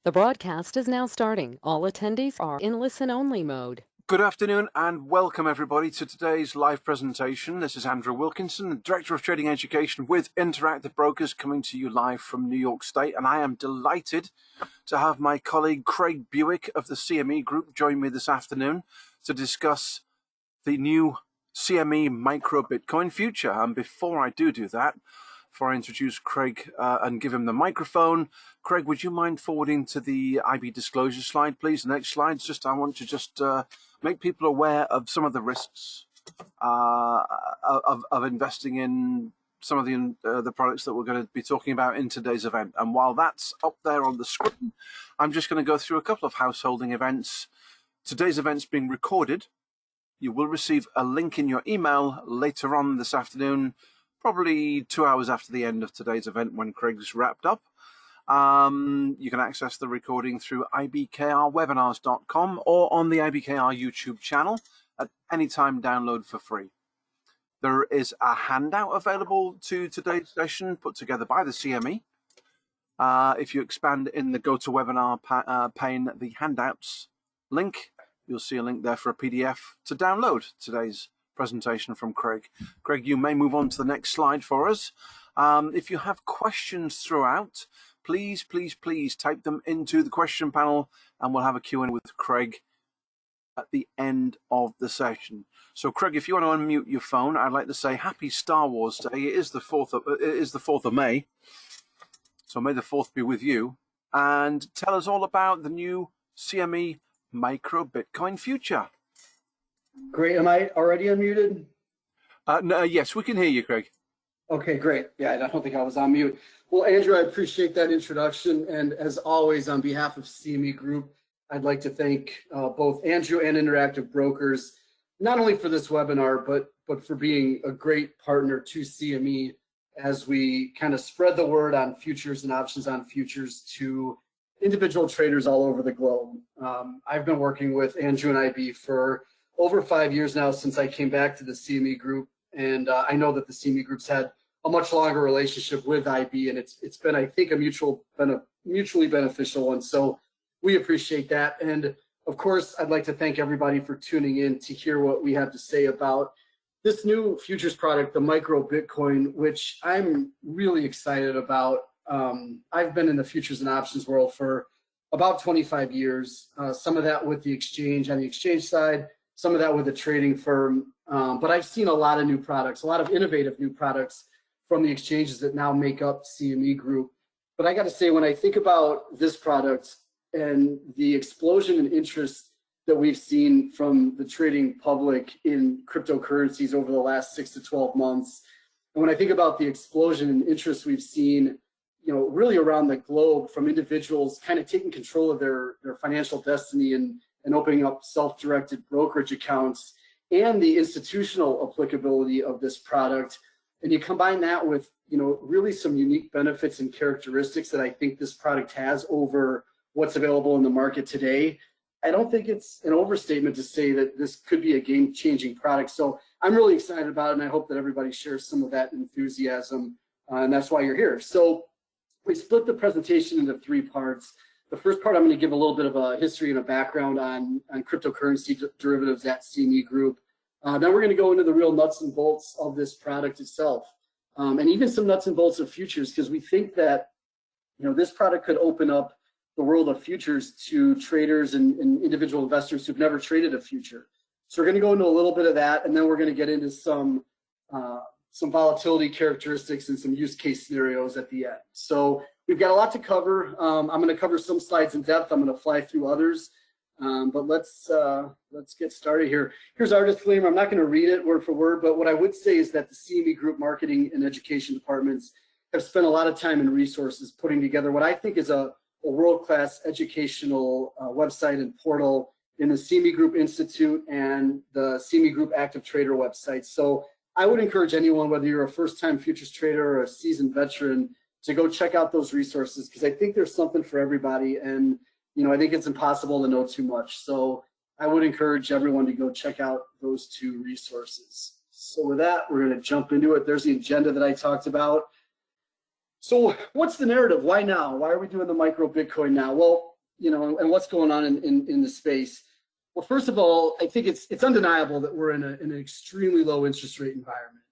The broadcast is now starting. All attendees are in listen-only mode. Good afternoon and welcome everybody to today's live presentation. This is Andrew Wilkinson, Director of Trading Education with Interactive Brokers, coming to you live from New York State. And I am delighted to have my colleague Craig Bewick of the CME Group join me this afternoon to discuss the new CME Micro Bitcoin future. And before I do that, before I introduce Craig and give him the microphone, Craig, would you mind forwarding to the IB disclosure slide, please? The next slide. I want to make people aware of some of the risks of investing in some of the products that we're going to be talking about in today's event. And while that's up there on the screen, I'm just going to go through a couple of householding events. Today's event's being recorded. You will receive a link in your email later on this afternoon, probably 2 hours after the end of today's event when Craig's wrapped up. You can access the recording through ibkrwebinars.com or on the IBKR YouTube channel at any time. Download for free. There is a handout available to today's session put together by the CME. If you expand in the GoToWebinar pane, the handouts link, you'll see a link there for a PDF to download today's presentation from Craig. Craig, you may move on to the next slide for us. If you have questions throughout, please type them into the question panel and we'll have a Q&A with Craig at the end of the session. So Craig, if you want to unmute your phone, I'd like to say happy Star Wars Day. It is the 4th of May. So may the 4th be with you. And tell us all about the new CME Micro Bitcoin future. Great. Am I already unmuted? No, yes, we can hear you, Craig. Okay, great. Yeah, I don't think I was on mute. Well, Andrew, I appreciate that introduction. And as always, on behalf of CME Group, I'd like to thank both Andrew and Interactive Brokers, not only for this webinar, but for being a great partner to CME as we kind of spread the word on futures and options on futures to individual traders all over the globe. I've been working with Andrew and IB for over 5 years now since I came back to the CME Group, and I know that the CME Group's had a much longer relationship with IB, and it's been, I think, a mutually beneficial one. So we appreciate that. And of course, I'd like to thank everybody for tuning in to hear what we have to say about this new futures product, the Micro Bitcoin, which I'm really excited about. I've been in the futures and options world for about 25 years, some of that with the exchange, on the exchange side, some of that with a trading firm, but I've seen a lot of new products, a lot of innovative new products from the exchanges that now make up CME Group. But I got to say, when I think about this product and the explosion in interest that we've seen from the trading public in cryptocurrencies over the last 6 to 12 months, and when I think about the explosion in interest we've seen, really around the globe from individuals kind of taking control of their financial destiny and opening up self-directed brokerage accounts, and the institutional applicability of this product, and you combine that with really some unique benefits and characteristics that I think this product has over what's available in the market today, I don't think it's an overstatement to say that this could be a game-changing product. So I'm really excited about it, and I hope that everybody shares some of that enthusiasm, and that's why you're here. So we split the presentation into 3 parts. The first part, I'm going to give a little bit of a history and a background on cryptocurrency derivatives at CME Group. Then we're going to go into the real nuts and bolts of this product itself, and even some nuts and bolts of futures, because we think that this product could open up the world of futures to traders and individual investors who've never traded a future. So we're going to go into a little bit of that, and then we're going to get into some volatility characteristics and some use case scenarios at the end. So we've got a lot to cover. I'm going to cover some slides in depth. I'm going to fly through others, but let's get started here. Here's our disclaimer. I'm not going to read it word for word, but what I would say is that the CME Group marketing and education departments have spent a lot of time and resources putting together what I think is a world-class educational website and portal in the CME Group Institute and the CME Group Active Trader website. So I would encourage anyone, whether you're a first-time futures trader or a seasoned veteran, to go check out those resources, because I think there's something for everybody, and I think it's impossible to know too much. So I would encourage everyone to go check out those 2 resources. So with that, we're going to jump into it. There's the agenda that I talked about. So what's the narrative? Why now? Why are we doing the Micro Bitcoin now? Well, and what's going on in the space. Well, first of all, I think it's undeniable that we're in an extremely low interest rate environment.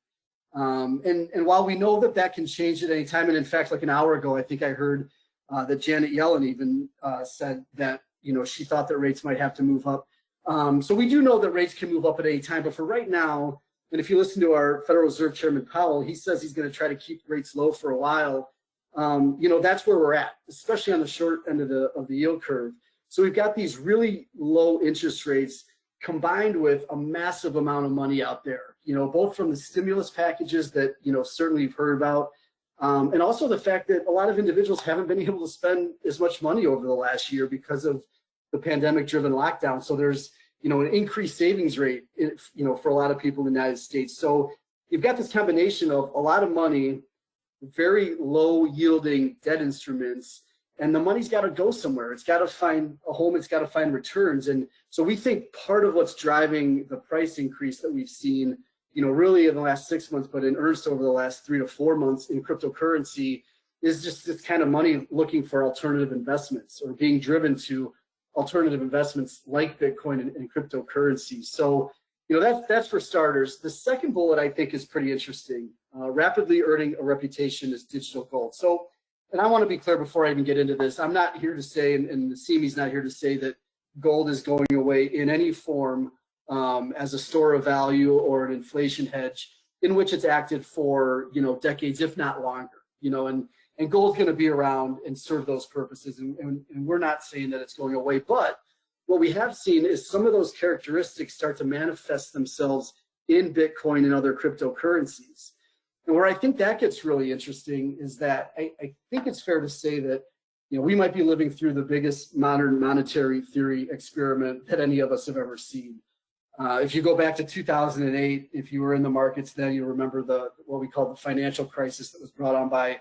And while we know that can change at any time, and in fact, like an hour ago, I think I heard that Janet Yellen even said that, she thought that rates might have to move up. So we do know that rates can move up at any time, but for right now, and if you listen to our Federal Reserve Chairman Powell, he says he's going to try to keep rates low for a while. That's where we're at, especially on the short end of the yield curve. So we've got these really low interest rates combined with a massive amount of money out there, both from the stimulus packages that, certainly you've heard about, and also the fact that a lot of individuals haven't been able to spend as much money over the last year because of the pandemic-driven lockdown. So there's, an increased savings rate, for a lot of people in the United States. So you've got this combination of a lot of money, very low yielding debt instruments, and the money's got to go somewhere. It's got to find a home. It's got to find returns. And so we think part of what's driving the price increase that we've seen, really in the last 6 months, but in earnest over the last 3 to 4 months in cryptocurrency, is just this kind of money looking for alternative investments or being driven to alternative investments like Bitcoin and cryptocurrency. So, that's for starters. The second bullet I think is pretty interesting. Rapidly earning a reputation as digital gold. So, and I want to be clear before I even get into this, I'm not here to say, and the CME's not here to say that gold is going away in any form as a store of value or an inflation hedge in which it's acted for, decades, if not longer, and gold's going to be around and serve those purposes. And we're not saying that it's going away, but what we have seen is some of those characteristics start to manifest themselves in Bitcoin and other cryptocurrencies. And where I think that gets really interesting is that I think it's fair to say that, we might be living through the biggest modern monetary theory experiment that any of us have ever seen. If you go back to 2008, if you were in the markets then, you remember what we call the financial crisis that was brought on by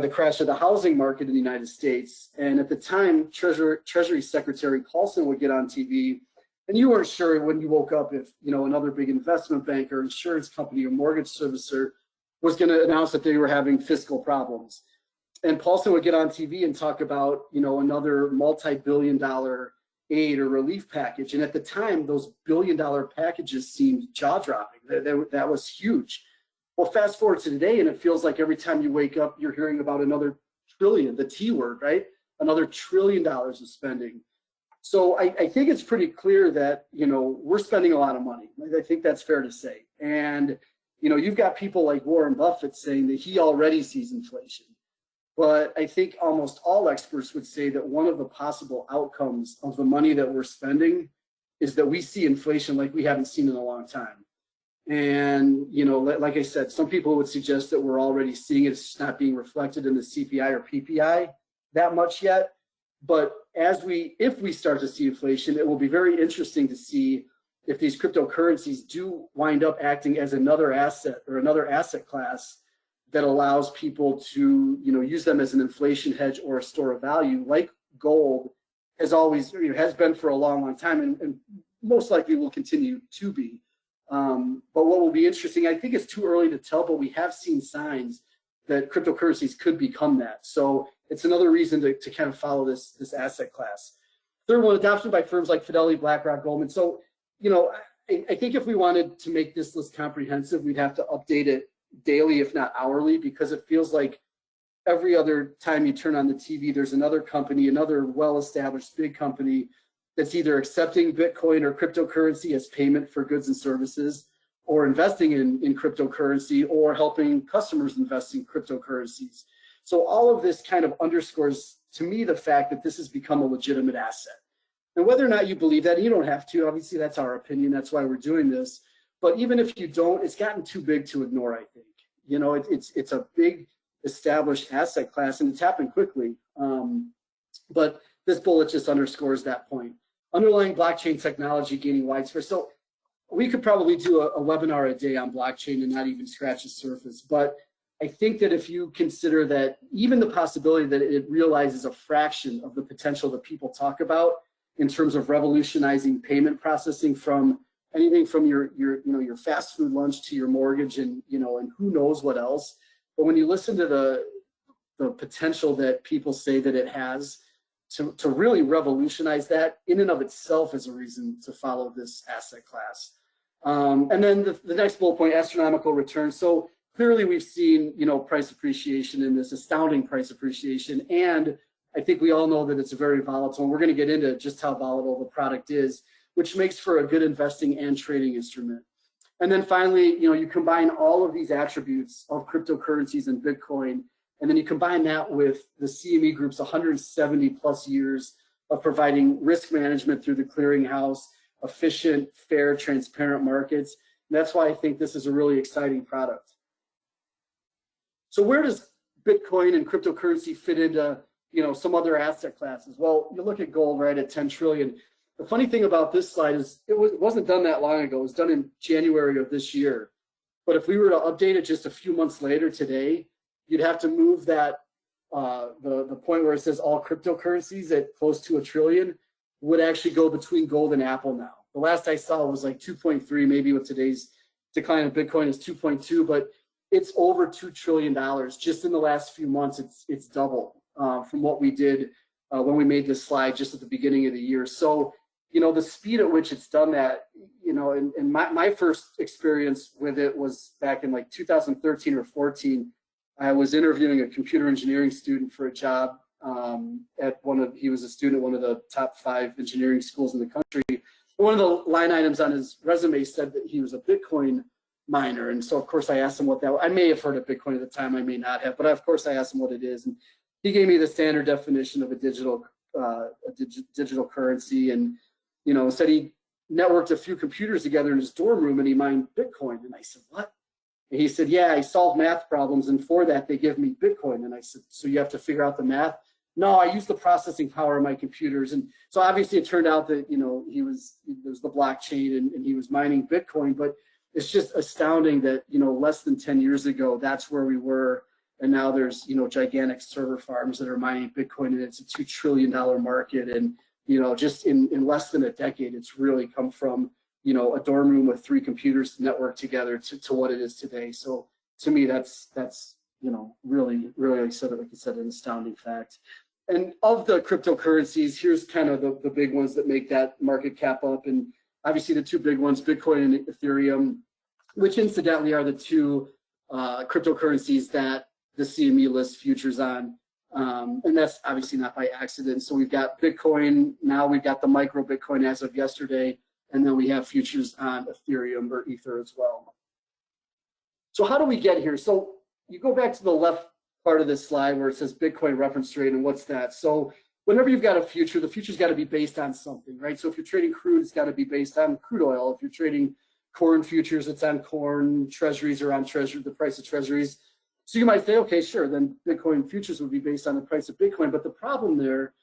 the crash of the housing market in the United States. And at the time, Treasury Secretary Paulson would get on TV, and you weren't sure when you woke up if, another big investment bank or insurance company or mortgage servicer was going to announce that they were having fiscal problems. And Paulson would get on TV and talk about, another multi-billion-dollar aid or relief package. And at the time, those billion-dollar packages seemed jaw-dropping. That was huge. Well, fast forward to today, and it feels like every time you wake up, you're hearing about another trillion, the T word, right? Another $1 trillion of spending. So I think it's pretty clear that, we're spending a lot of money. I think that's fair to say. And, you've got people like Warren Buffett saying that he already sees inflation. But I think almost all experts would say that one of the possible outcomes of the money that we're spending is that we see inflation like we haven't seen in a long time. And, like I said, some people would suggest that we're already seeing it. It's just not being reflected in the CPI or PPI that much yet. But if we start to see inflation, it will be very interesting to see if these cryptocurrencies do wind up acting as another asset or another asset class that allows people to, use them as an inflation hedge or a store of value, like gold has always, has been for a long, long time, and most likely will continue to be. But what will be interesting, I think it's too early to tell, but we have seen signs that cryptocurrencies could become that. So it's another reason to kind of follow this asset class. Third one, adoption by firms like Fidelity, BlackRock, Goldman. So, I think if we wanted to make this list comprehensive, we'd have to update it daily, if not hourly, because it feels like every other time you turn on the TV, there's another company, another well-established big company that's either accepting Bitcoin or cryptocurrency as payment for goods and services, or investing in cryptocurrency, or helping customers invest in cryptocurrencies. So all of this kind of underscores, to me, the fact that this has become a legitimate asset. And whether or not you believe that, you don't have to. Obviously, that's our opinion. That's why we're doing this. But even if you don't, it's gotten too big to ignore, I think. It's a big established asset class, and it's happened quickly. But this bullet just underscores that point. Underlying blockchain technology gaining widespread. So we could probably do a webinar a day on blockchain and not even scratch the surface. But I think that if you consider that even the possibility that it realizes a fraction of the potential that people talk about in terms of revolutionizing payment processing, from anything from your fast food lunch to your mortgage and who knows what else. But when you listen to the potential that people say that it has to really revolutionize that in and of itself is a reason to follow this asset class. And then the next bullet point, astronomical returns. So clearly we've seen, price appreciation in this, astounding price appreciation. And I think we all know that it's very volatile. And we're going to get into just how volatile the product is, which makes for a good investing and trading instrument. And then finally, you combine all of these attributes of cryptocurrencies and Bitcoin, and then you combine that with the CME Group's 170 plus years of providing risk management through the clearinghouse, efficient, fair, transparent markets. And that's why I think this is a really exciting product. So where does Bitcoin and cryptocurrency fit into, some other asset classes? Well, you look at gold, right, at 10 trillion. The funny thing about this slide is it wasn't done that long ago. It was done in January of this year. But if we were to update it just a few months later today, you'd have to move that, the point where it says all cryptocurrencies at close to $1 trillion would actually go between gold and Apple now. The last I saw was like 2.3, maybe with today's decline of Bitcoin is 2.2, but it's over $2 trillion. Just in the last few months, it's double from what we did when we made this slide just at the beginning of the year. So, the speed at which it's done that, and my first experience with it was back in like 2013 or 14. I was interviewing a computer engineering student for a job he was a student at one of the top 5 engineering schools in the country. One of the line items on his resume said that he was a Bitcoin miner. And so of course I asked him what that was. I may have heard of Bitcoin at the time, I may not have, but of course I asked him what it is. And he gave me the standard definition of a digital currency, and said he networked a few computers together in his dorm room and he mined Bitcoin. And I said, what? And he said, yeah, I solve math problems, and for that they give me Bitcoin. And I said, so you have to figure out the math? No, I use the processing power of my computers. And so obviously it turned out that there's the blockchain and he was mining Bitcoin. But it's just astounding that less than 10 years ago that's where we were, and now there's gigantic server farms that are mining Bitcoin, and it's a $2 trillion market. And just in less than a decade, it's really come from a dorm room with 3 computers networked together to what it is today. So to me, that's really, like I said, an astounding fact. And of the cryptocurrencies, here's kind of the big ones that make that market cap up. And obviously the 2 big ones, Bitcoin and Ethereum, which incidentally are the 2 cryptocurrencies that the CME lists futures on. And that's obviously not by accident. So we've got Bitcoin, now we've got the micro Bitcoin as of yesterday, and then we have futures on Ethereum or Ether as well. So how do we get here? So you go back to the left part of this slide where it says Bitcoin reference rate, and what's that? So whenever you've got a future, the future's got to be based on something, right? So if you're trading crude, it's got to be based on crude oil. If you're trading corn futures, it's on corn. Treasuries are on the price of treasuries. So you might say, okay, sure, then Bitcoin futures would be based on the price of Bitcoin. But the problem there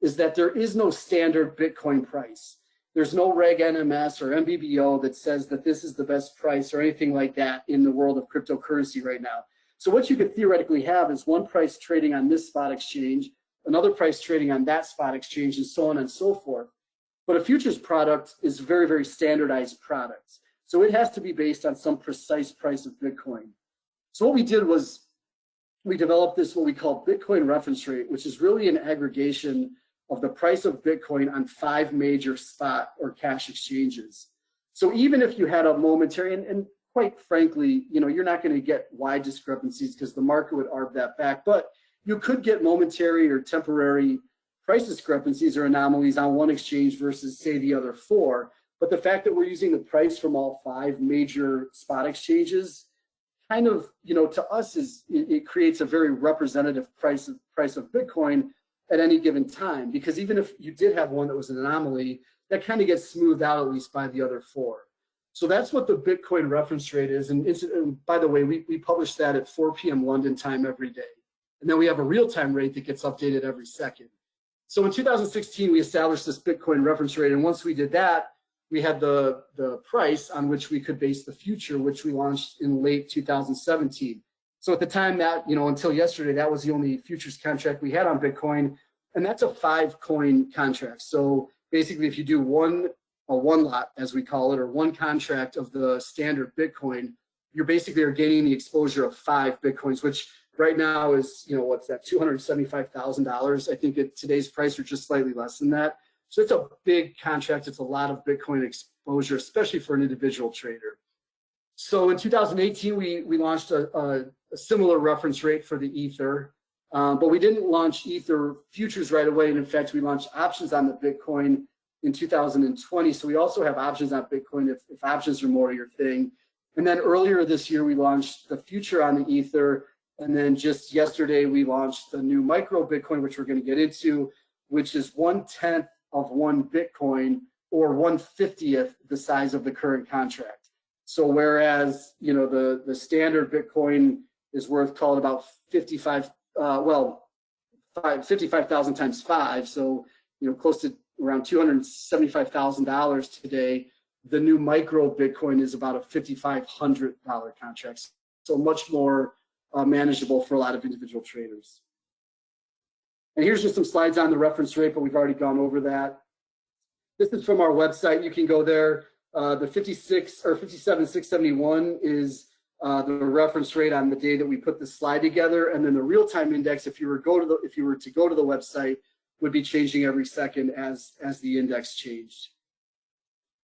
is that there is no standard Bitcoin price. There's no Reg NMS or MBBO that says that this is the best price or anything like that in the world of cryptocurrency right now. So what you could theoretically have is one price trading on this spot exchange, another price trading on that spot exchange, and so on and so forth. But a futures product is a very, very standardized product. So it has to be based on some precise price of Bitcoin. So what we did was we developed this, what we call Bitcoin reference rate, which is really an aggregation of the price of Bitcoin on 5 major spot or cash exchanges. So even if you had a momentary, and quite frankly, you're not going to get wide discrepancies because the market would arb that back, but you could get momentary or temporary price discrepancies or anomalies on one exchange versus say the other 4. But the fact that we're using the price from all 5 major spot exchanges kind of, to us it creates a very representative price of Bitcoin at any given time, because even if you did have one that was an anomaly, that kind of gets smoothed out at least by the other 4. So that's what the Bitcoin reference rate is. And by the way, we publish that at 4 p.m. London time every day. And then we have a real-time rate that gets updated every second. So in 2016, we established this Bitcoin reference rate. And once we did that, we had the price on which we could base the future, which we launched in late 2017. So at the time that, until yesterday, that was the only futures contract we had on Bitcoin. And that's a 5-coin contract. So basically, if you do a one lot, as we call it, or one contract of the standard Bitcoin, you're basically are gaining the exposure of 5 Bitcoins, which right now is, what's that, $275,000. I think at today's price, or just slightly less than that. So it's a big contract. It's a lot of Bitcoin exposure, especially for an individual trader. So in 2018, we launched a similar reference rate for the Ether, but we didn't launch Ether futures right away. And in fact, we launched options on the Bitcoin in 2020. So we also have options on Bitcoin if options are more your thing. And then earlier this year, we launched the future on the Ether. And then just yesterday, we launched the new micro Bitcoin, which we're going to get into, which is 1/10 of one Bitcoin, or 1/50th the size of the current contract. So whereas, the standard Bitcoin is worth, call it about 55,000 times 5. So, close to around $275,000 today. The new micro Bitcoin is about a $5,500 contract. So much more manageable for a lot of individual traders. And here's just some slides on the reference rate, but we've already gone over that. This is from our website. You can go there. The 57,671 is the reference rate on the day that we put the slide together, and then the real-time index, if you were to go to the website, would be changing every second as the index changed.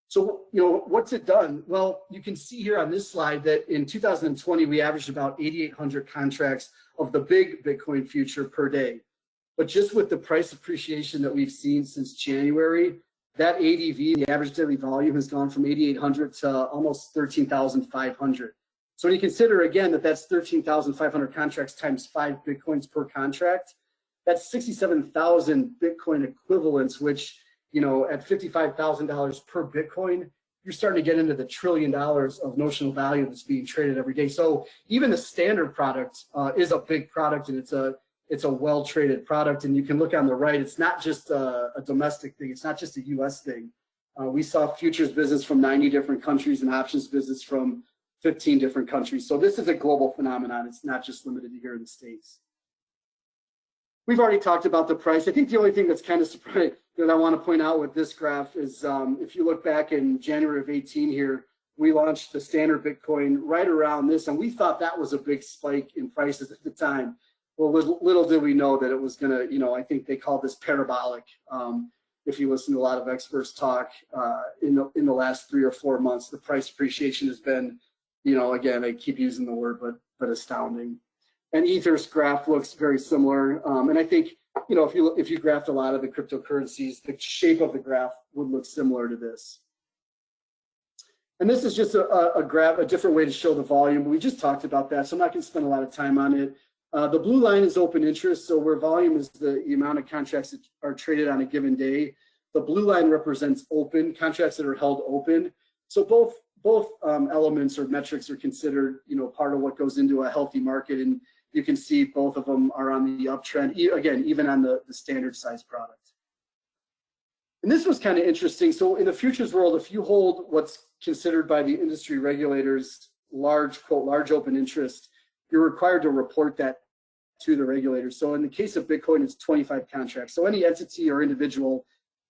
So, what's it done? Well, you can see here on this slide that in 2020 we averaged about 8,800 contracts of the big Bitcoin future per day. But just with the price appreciation that we've seen since January, that ADV, the average daily volume, has gone from 8,800 to almost 13,500. So when you consider, again, that that's 13,500 contracts times 5 Bitcoins per contract, that's 67,000 Bitcoin equivalents, which, at $55,000 per Bitcoin, you're starting to get into the $1 trillion of notional value that's being traded every day. So even the standard product is a big product, and it's a well-traded product. And you can look on the right, it's not just a domestic thing. It's not just a US thing. We saw futures business from 90 different countries and options business from 15 different countries. So this is a global phenomenon. It's not just limited to here in the States. We've already talked about the price. I think the only thing that's kind of surprising that I want to point out with this graph is if you look back in January of 18 here, we launched the standard Bitcoin right around this, and we thought that was a big spike in prices at the time. Well, little did we know that it was going to, I think they called this parabolic. If you listen to a lot of experts talk in the last 3 or 4 months, the price appreciation has been, again, I keep using the word, but astounding. And Ether's graph looks very similar. And I think, if you graphed a lot of the cryptocurrencies, the shape of the graph would look similar to this. And this is just a graph, a different way to show the volume. We just talked about that, so I'm not going to spend a lot of time on it. The blue line is open interest, so where volume is the amount of contracts that are traded on a given day. The blue line represents open contracts that are held open. So both elements or metrics are considered, part of what goes into a healthy market, and you can see both of them are on the uptrend. Again, even on the standard size product. And this was kind of interesting. So in the futures world, if you hold what's considered by the industry regulators large, quote, large open interest, you're required to report that to the regulators. So in the case of Bitcoin, it's 25 contracts. So any entity or individual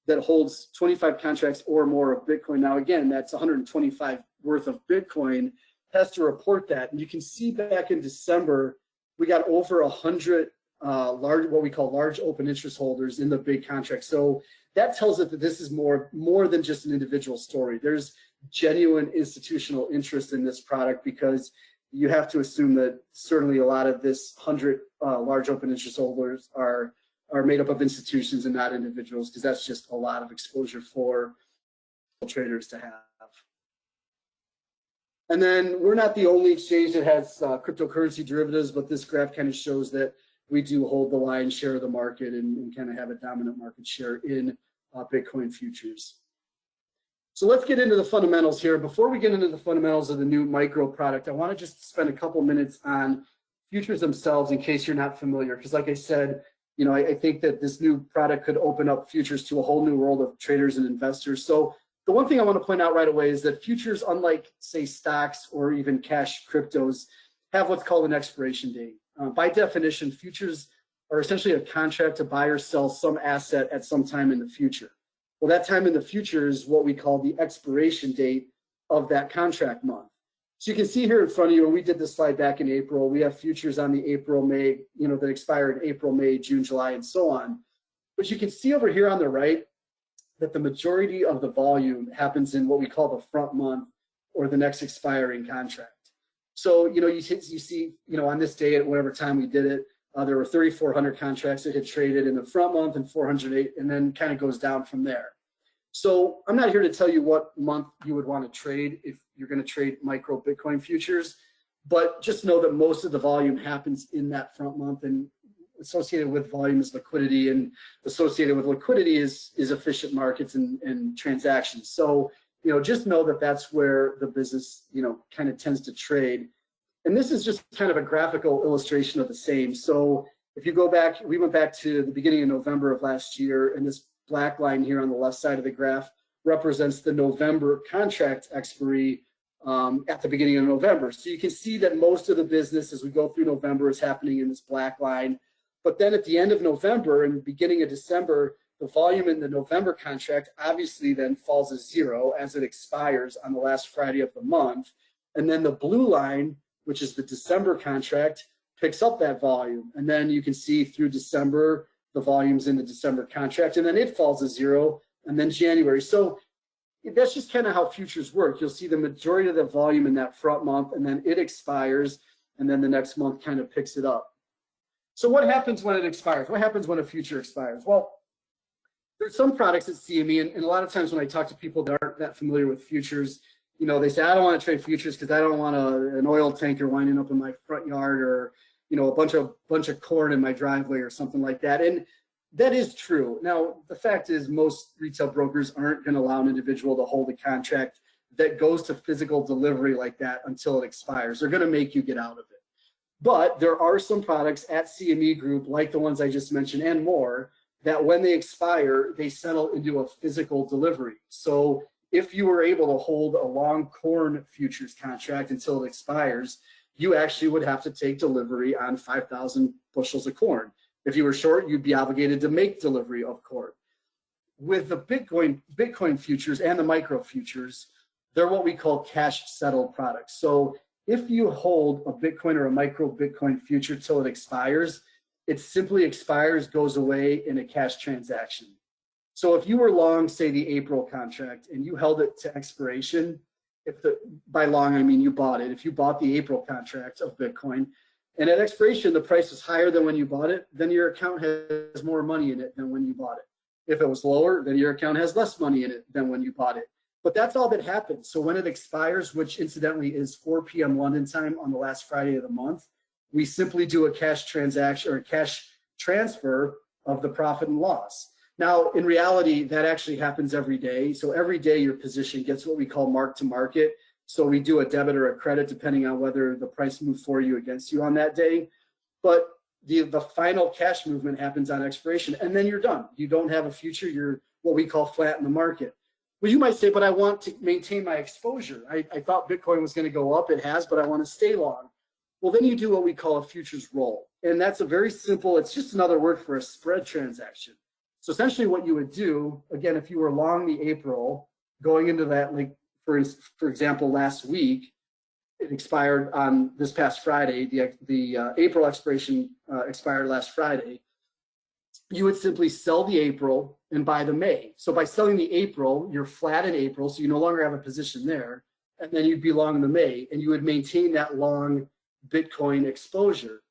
that holds 25 contracts or more of Bitcoin, now again, that's 125 worth of Bitcoin, has to report that. And you can see back in December, we got over 100 what we call large open interest holders in the big contract. So that tells us that this is more than just an individual story. There's genuine institutional interest in this product, because you have to assume that certainly a lot of this 100 large open interest holders are made up of institutions and not individuals, because that's just a lot of exposure for traders to have. And then we're not the only exchange that has cryptocurrency derivatives, but this graph kind of shows that we do hold the lion's share of the market and kind of have a dominant market share in Bitcoin futures. So let's get into the fundamentals here. Before we get into the fundamentals of the new micro product, I want to just spend a couple minutes on futures themselves in case you're not familiar. Because like I said, I think that this new product could open up futures to a whole new world of traders and investors. So the one thing I want to point out right away is that futures, unlike, say, stocks or even cash cryptos, have what's called an expiration date. By definition, futures are essentially a contract to buy or sell some asset at some time in the future. Well, that time in the future is what we call the expiration date of that contract month. So you can see here in front of you, and we did this slide back in April, we have futures on the April, May, that expire in April, May, June, July, and so on. But you can see over here on the right that the majority of the volume happens in what we call the front month or the next expiring contract. So, you see, on this day at whatever time we did it, there were 3,400 contracts that had traded in the front month and 408, and then kind of goes down from there. So I'm not here to tell you what month you would want to trade if you're going to trade micro Bitcoin futures, but just know that most of the volume happens in that front month, and associated with volume is liquidity, and associated with liquidity is efficient markets and transactions. So, just know that that's where the business, kind of tends to trade. And this is just kind of a graphical illustration of the same. So if you go back, we went back to the beginning of November of last year, and this black line here on the left side of the graph represents the November contract expiry at the beginning of November. So you can see that most of the business as we go through November is happening in this black line. But then at the end of November and beginning of December, the volume in the November contract obviously then falls to zero as it expires on the last Friday of the month. And then the blue line, which is the December contract, picks up that volume. And then you can see through December, the volume's in the December contract, and then it falls to zero, and then January. So that's just kind of how futures work. You'll see the majority of the volume in that front month, and then it expires, and then the next month kind of picks it up. So what happens when it expires? What happens when a future expires? Well, there's some products at CME, and a lot of times when I talk to people that aren't that familiar with futures, they say, I don't want to trade futures because I don't want an oil tanker winding up in my front yard, or a bunch of corn in my driveway or something like that. And that is true. Now, the fact is most retail brokers aren't going to allow an individual to hold a contract that goes to physical delivery like that until it expires. They're going to make you get out of it. But there are some products at CME Group, like the ones I just mentioned and more, that when they expire, they settle into a physical delivery. So if you were able to hold a long corn futures contract until it expires, you actually would have to take delivery on 5,000 bushels of corn. If you were short, you'd be obligated to make delivery of corn. With the Bitcoin futures and the micro futures, they're what we call cash settled products. So if you hold a Bitcoin or a micro Bitcoin future till it expires, it simply expires, goes away in a cash transaction. So if you were long, say the April contract, and you held it to expiration, by long I mean you bought it. If you bought the April contract of Bitcoin, and at expiration the price is higher than when you bought it, then your account has more money in it than when you bought it. If it was lower, then your account has less money in it than when you bought it. But that's all that happens. So when it expires, which incidentally is 4 p.m. London time on the last Friday of the month, we simply do a cash transaction or a cash transfer of the profit and loss. Now, in reality, that actually happens every day. So every day your position gets what we call mark to market. So we do a debit or a credit depending on whether the price moved for you against you on that day. But the final cash movement happens on expiration, and then you're done. You don't have a future. You're what we call flat in the market. Well, you might say, but I want to maintain my exposure. I thought Bitcoin was going to go up. It has, but I want to stay long. Well, then you do what we call a futures roll. And that's a very simple, it's just another word for a spread transaction. So essentially what you would do, again, if you were long the April, going into that, like for example, last week, it expired on this past Friday, the April expiration expired last Friday, you would simply sell the April and buy the May. So by selling the April, you're flat in April, so you no longer have a position there, and then you'd be long in the May, and you would maintain that long Bitcoin exposure.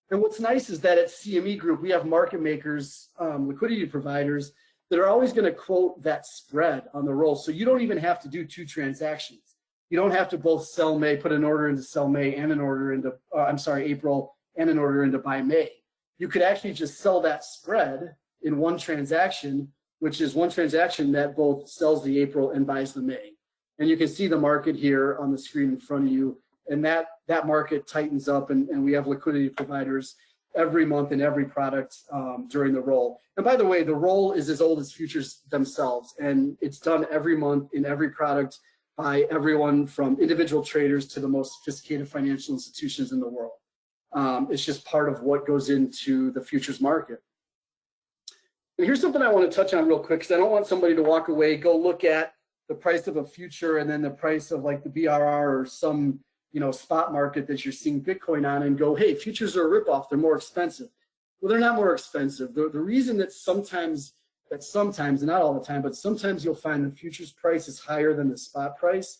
And what's nice is that at CME Group, we have market makers, liquidity providers that are always going to quote that spread on the roll. So you don't even have to do two transactions. You don't have to both sell May, put an order into sell May and an order into, April and an order into buy May. You could actually just sell that spread in one transaction, which is one transaction that both sells the April and buys the May. And you can see the market here on the screen in front of you. And that market tightens up, and we have liquidity providers every month in every product during the roll. And by the way, the roll is as old as futures themselves, and it's done every month in every product by everyone from individual traders to the most sophisticated financial institutions in the world. It's just part of what goes into the futures market. And here's something I want to touch on real quick, because I don't want somebody to walk away, go look at the price of a future and then the price of like the BRR or some spot market that you're seeing Bitcoin on and go, hey, futures are a ripoff, they're more expensive. Well, they're not more expensive. The reason that sometimes, not all the time, but sometimes you'll find the futures price is higher than the spot price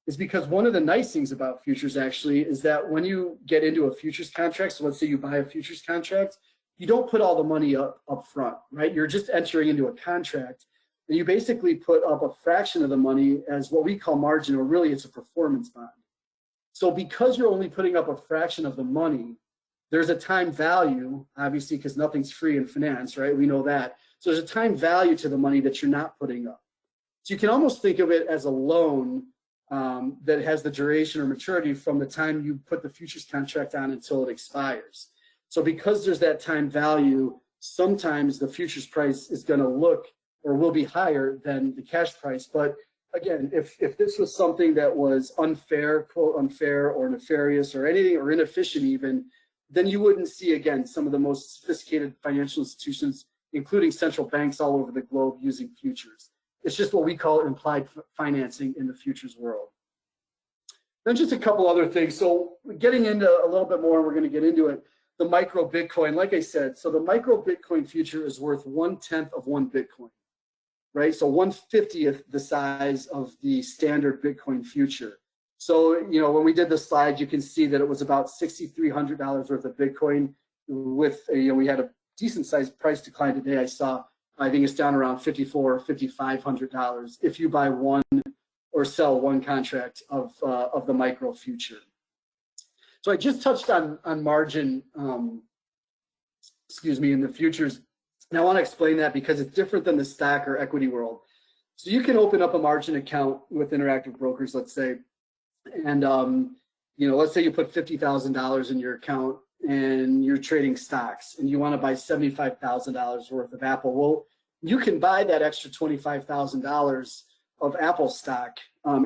is because one of the nice things about futures actually is that when you get into a futures contract, so let's say you buy a futures contract, you don't put all the money up front, right? You're just entering into a contract and you basically put up a fraction of the money as what we call margin, or really it's a performance bond. So because you're only putting up a fraction of the money, there's a time value, obviously, because nothing's free in finance, right? We know that. So there's a time value to the money that you're not putting up. So you can almost think of it as a loan that has the duration or maturity from the time you put the futures contract on until it expires. So because there's that time value, sometimes the futures price is going to look or will be higher than the cash price. But again, if this was something that was unfair, quote unfair, or nefarious or anything, or inefficient even, then you wouldn't see, again, some of the most sophisticated financial institutions, including central banks all over the globe, using futures. It's just what we call implied financing in the futures world. Then just a couple other things. So getting into a little bit more, we're going to get into it. The micro Bitcoin, like I said, so the micro Bitcoin future is worth 1/10 of one Bitcoin, right? So 1/50th the size of the standard Bitcoin future. So, when we did the slide, you can see that it was about $6,300 worth of Bitcoin with, we had a decent sized price decline today. I think it's down around $5,400 or $5,500 if you buy one or sell one contract of the micro future. So I just touched on margin, in the futures. And I want to explain that because it's different than the stock or equity world. So you can open up a margin account with Interactive Brokers, let's say, and let's say you put $50,000 in your account and you're trading stocks and you want to buy $75,000 worth of Apple. Well, you can buy that extra $25,000 of Apple stock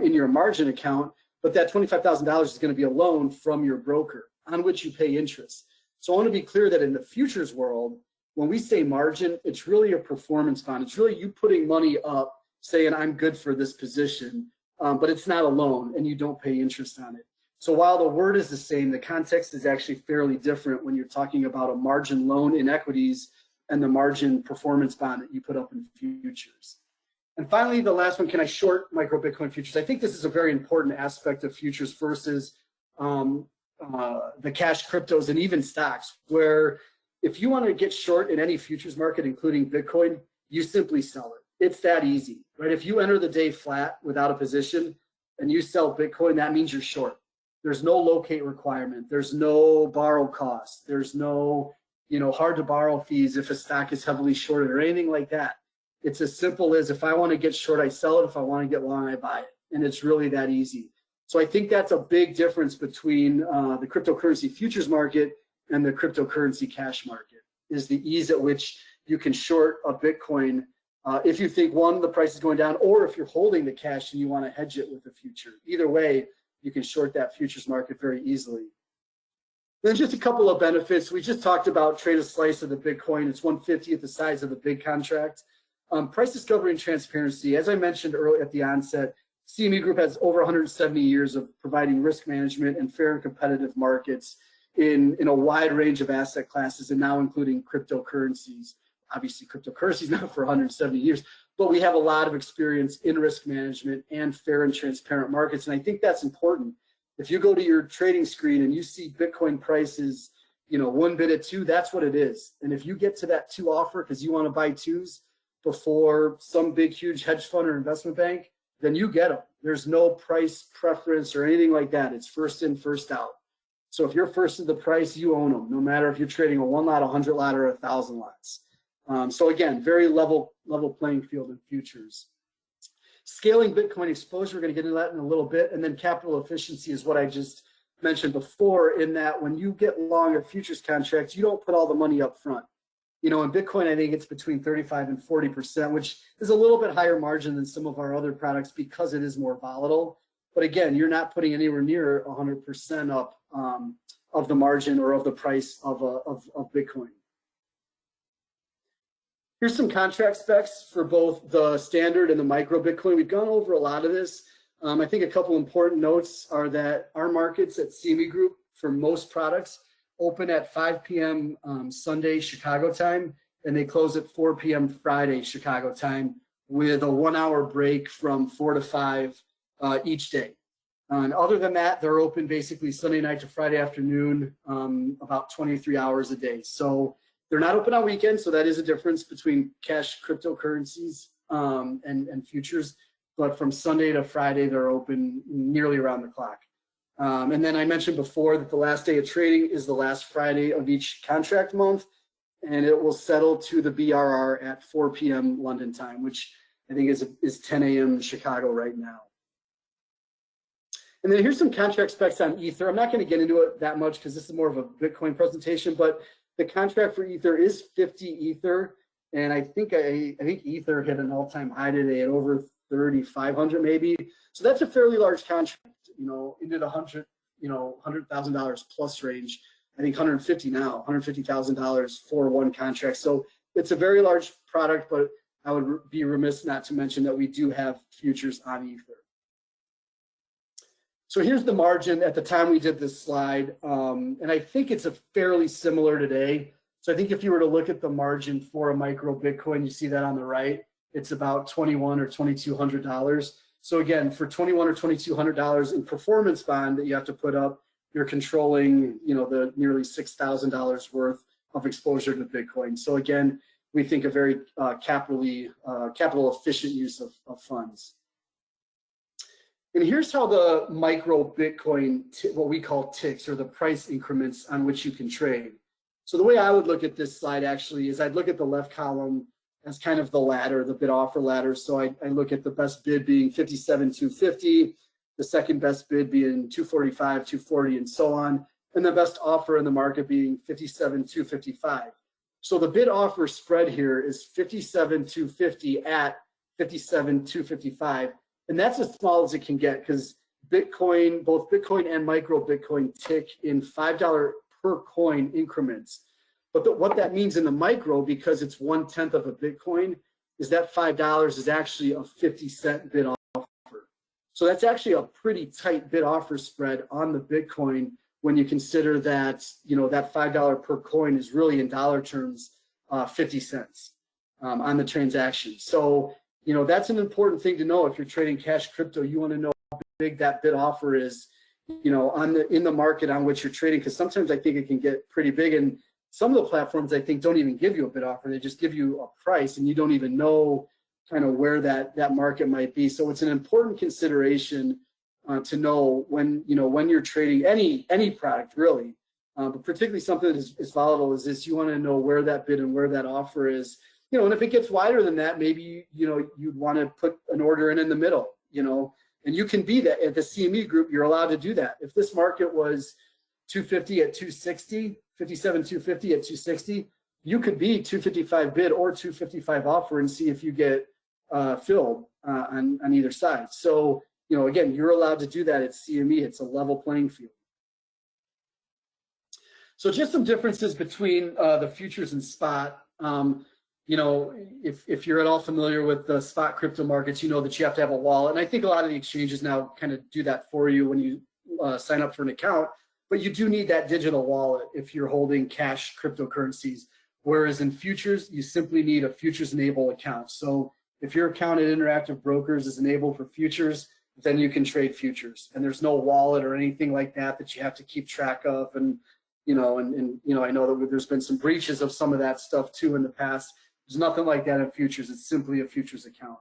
in your margin account, but that $25,000 is going to be a loan from your broker on which you pay interest. So I want to be clear that in the futures world, when we say margin, it's really a performance bond. It's really you putting money up, saying I'm good for this position, but it's not a loan and you don't pay interest on it. So while the word is the same, the context is actually fairly different when you're talking about a margin loan in equities and the margin performance bond that you put up in futures. And finally, the last one, can I short micro Bitcoin futures? I think this is a very important aspect of futures versus the cash cryptos and even stocks, where if you want to get short in any futures market, including Bitcoin, you simply sell it. It's that easy, right? If you enter the day flat without a position and you sell Bitcoin, that means you're short. There's no locate requirement. There's no borrow cost. There's no, hard to borrow fees if a stock is heavily shorted or anything like that. It's as simple as if I want to get short, I sell it. If I want to get long, I buy it. And it's really that easy. So I think that's a big difference between the cryptocurrency futures market and the cryptocurrency cash market, is the ease at which you can short a Bitcoin if you think, one, the price is going down, or if you're holding the cash and you want to hedge it with the future. Either way, you can short that futures market very easily. Then just a couple of benefits. We just talked about trade a slice of the Bitcoin. It's 1/50th the size of the big contract. Price discovery and transparency. As I mentioned earlier at the onset, CME Group has over 170 years of providing risk management and fair and competitive markets in a wide range of asset classes, and now including cryptocurrencies. Obviously, cryptocurrencies now for 170 years, but we have a lot of experience in risk management and fair and transparent markets, and I think that's important. If you go to your trading screen and you see Bitcoin prices, one bid at two, that's what it is. And if you get to that two offer because you want to buy twos before some big, huge hedge fund or investment bank, then you get them. There's no price preference or anything like that. It's first in, first out. So if you're first in the price, you own them, no matter if you're trading a 1 lot, 100 lot, or 1,000 lots. So again, very level playing field in futures. Scaling Bitcoin exposure, we're going to get into that in a little bit. And then capital efficiency is what I just mentioned before, in that when you get long a futures contract, you don't put all the money up front. In Bitcoin, I think it's between 35 and 40%, which is a little bit higher margin than some of our other products because it is more volatile. But again, you're not putting anywhere near 100% up of the margin or of the price of Bitcoin. Here's some contract specs for both the standard and the micro Bitcoin. We've gone over a lot of this, I think a couple important notes are that our markets at CME Group for most products open at 5 p.m. Sunday Chicago time, and they close at 4 p.m. Friday Chicago time, with a 1 hour break from 4 to 5 each day. And other than that, they're open basically Sunday night to Friday afternoon, about 23 hours a day. So they're not open on weekends, so that is a difference between cash cryptocurrencies and futures. But from Sunday to Friday, they're open nearly around the clock. And then I mentioned before that the last day of trading is the last Friday of each contract month, and it will settle to the BRR at 4 p.m. London time, which I think is 10 a.m. Chicago right now. And then here's some contract specs on Ether. I'm not going to get into it that much because this is more of a Bitcoin presentation, but the contract for Ether is 50 Ether, and I think Ether hit an all-time high today at over 3,500 maybe. So that's a fairly large contract, into the $100,000 plus range. I think 150 now, $150,000 for one contract. So it's a very large product, but I would be remiss not to mention that we do have futures on Ether. So here's the margin at the time we did this slide, and I think it's a fairly similar today. So I think if you were to look at the margin for a micro Bitcoin, you see that on the right, it's about $2,100 or $2,200. So again, for $2,100 or $2,200 in performance bond that you have to put up, you're controlling, the nearly $6,000 worth of exposure to Bitcoin. So again, we think a very capital efficient use of funds. And here's how the micro Bitcoin, what we call ticks, or the price increments on which you can trade. So the way I would look at this slide actually is I'd look at the left column as kind of the ladder, the bid offer ladder. So I look at the best bid being 57,250, the second best bid being 245, 240, and so on, and the best offer in the market being 57,255. So the bid offer spread here is 57,250 at 57,255. And that's as small as it can get because Bitcoin, both Bitcoin and micro Bitcoin tick in $5 per coin increments. But what that means in the micro, because it's 1/10 of a Bitcoin, is that $5 is actually a 50-cent bid offer. So that's actually a pretty tight bid offer spread on the Bitcoin when you consider that, that $5 per coin is really in dollar terms 50 cents on the transaction. So that's an important thing to know. If you're trading cash crypto, you want to know how big that bid offer is, in the market on which you're trading, because sometimes I think it can get pretty big. And some of the platforms, I think, don't even give you a bid offer. They just give you a price, and you don't even know kind of where that market might be. So it's an important consideration to know when you're trading any product, really, but particularly something that is volatile as this. You want to know where that bid and where that offer is. And if it gets wider than that, maybe, you'd want to put an order in the middle, and you can be that at the CME Group. You're allowed to do that. If this market was 250 at 260, 57,250 at 260, you could be 255 bid or 255 offer and see if you get filled on either side. So, again, you're allowed to do that at CME. It's a level playing field. So just some differences between the futures and spot. If you're at all familiar with the spot crypto markets, you know that you have to have a wallet. And I think a lot of the exchanges now kind of do that for you when you sign up for an account. But you do need that digital wallet if you're holding cash cryptocurrencies. Whereas in futures, you simply need a futures enabled account. So if your account at Interactive Brokers is enabled for futures, then you can trade futures. And there's no wallet or anything like that you have to keep track of. And I know that there's been some breaches of some of that stuff too in the past. There's nothing like that in futures. It's simply a futures account.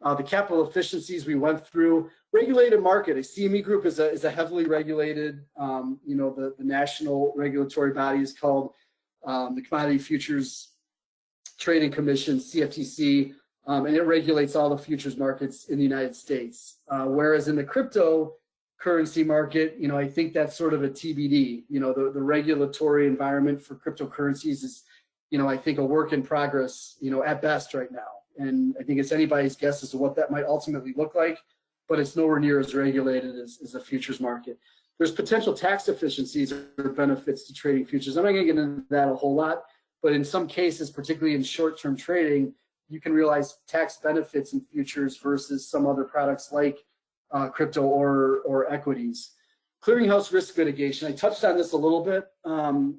The capital efficiencies we went through. Regulated market. A CME Group is a heavily regulated, the national regulatory body is called the Commodity Futures Trading Commission, CFTC, and it regulates all the futures markets in the United States. Whereas in the cryptocurrency market, I think that's sort of a TBD. The regulatory environment for cryptocurrencies is, I think a work in progress, at best right now. And I think it's anybody's guess as to what that might ultimately look like, but it's nowhere near as regulated as a futures market. There's potential tax efficiencies or benefits to trading futures. I'm not going to get into that a whole lot, but in some cases, particularly in short-term trading, you can realize tax benefits in futures versus some other products like crypto or equities. Clearinghouse risk mitigation. I touched on this a little bit.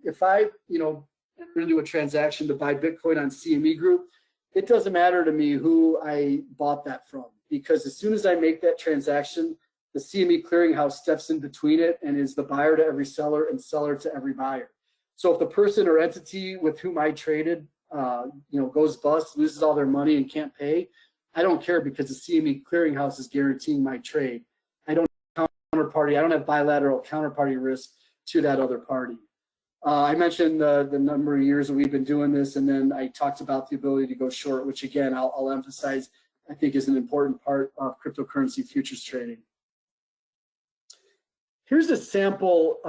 If I, enter into a transaction to buy Bitcoin on CME Group, it doesn't matter to me who I bought that from, because as soon as I make that transaction, the CME Clearinghouse steps in between it and is the buyer to every seller and seller to every buyer. So if the person or entity with whom I traded, goes bust, loses all their money and can't pay, I don't care, because the CME Clearinghouse is guaranteeing my trade. I don't have counterparty. I don't have bilateral counterparty risk to that other party. I mentioned the number of years that we've been doing this, and then I talked about the ability to go short, which again, I'll emphasize, I think is an important part of cryptocurrency futures trading. Here's a sample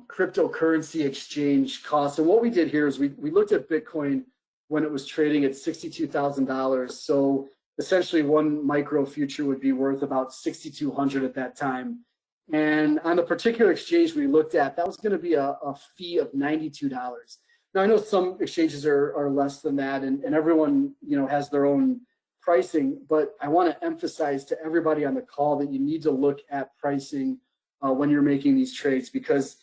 cryptocurrency exchange cost. And what we did here is we looked at Bitcoin when it was trading at $62,000. So essentially one micro future would be worth about $6,200 at that time. And on the particular exchange we looked at, that was going to be a fee of $92. Now I know some exchanges are less than that, and everyone has their own pricing, but I want to emphasize to everybody on the call that you need to look at pricing when you're making these trades, because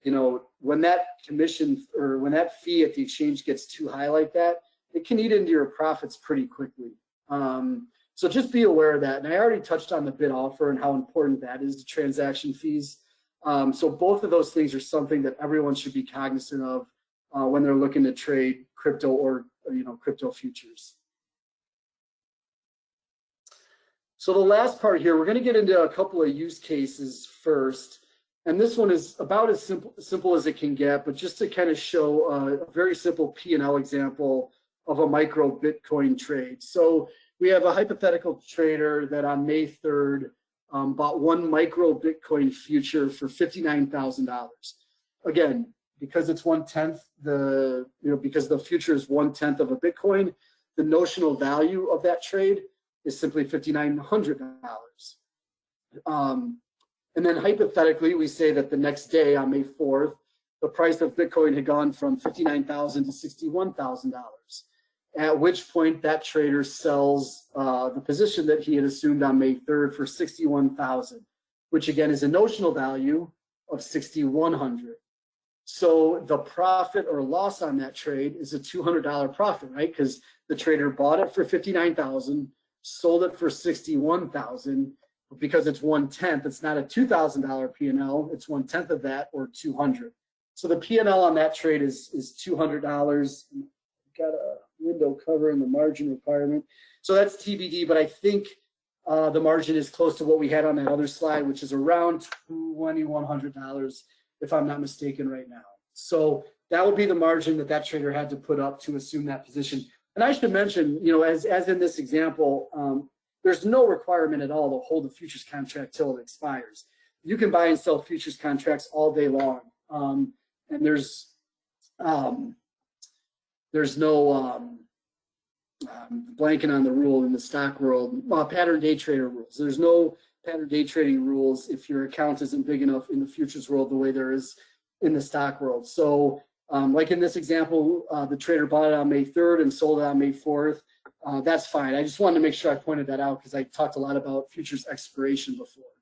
when that commission or when that fee at the exchange gets too high like that, it can eat into your profits pretty quickly. So just be aware of that. And I already touched on the bid offer and how important that is to transaction fees. So both of those things are something that everyone should be cognizant of when they're looking to trade crypto or crypto futures. So the last part here, we're going to get into a couple of use cases first. And this one is about as simple as it can get, but just to kind of show a very simple P&L example of a micro Bitcoin trade. So we have a hypothetical trader that on May 3rd bought one micro Bitcoin future for $59,000. Again, because it's 1/10, because the future is 1/10 of a Bitcoin, the notional value of that trade is simply $5,900. And then hypothetically, we say that the next day on May 4th, the price of Bitcoin had gone from $59,000 to $61,000. At which point that trader sells the position that he had assumed on May 3rd for $61,000, which again is a notional value of $6,100. So the profit or loss on that trade is a $200 profit, right? Because the trader bought it for $59,000, sold it for $61,000. Because it's 1/10, it's not a $2,000 P&L, it's 1/10 of that, or $200. So the P&L on that trade is $200. Got a window cover and the margin requirement. So that's TBD, but I think the margin is close to what we had on that other slide, which is around $2,100, if I'm not mistaken right now. So that would be the margin that that trader had to put up to assume that position. And I should mention, as in this example, there's no requirement at all to hold a futures contract till it expires. You can buy and sell futures contracts all day long, and there's no blanking on the rule in the stock world, pattern day trader rules. There's no pattern day trading rules if your account isn't big enough in the futures world the way there is in the stock world. So like in this example, the trader bought it on May 3rd and sold it on May 4th. That's fine. I just wanted to make sure I pointed that out because I talked a lot about futures expiration before.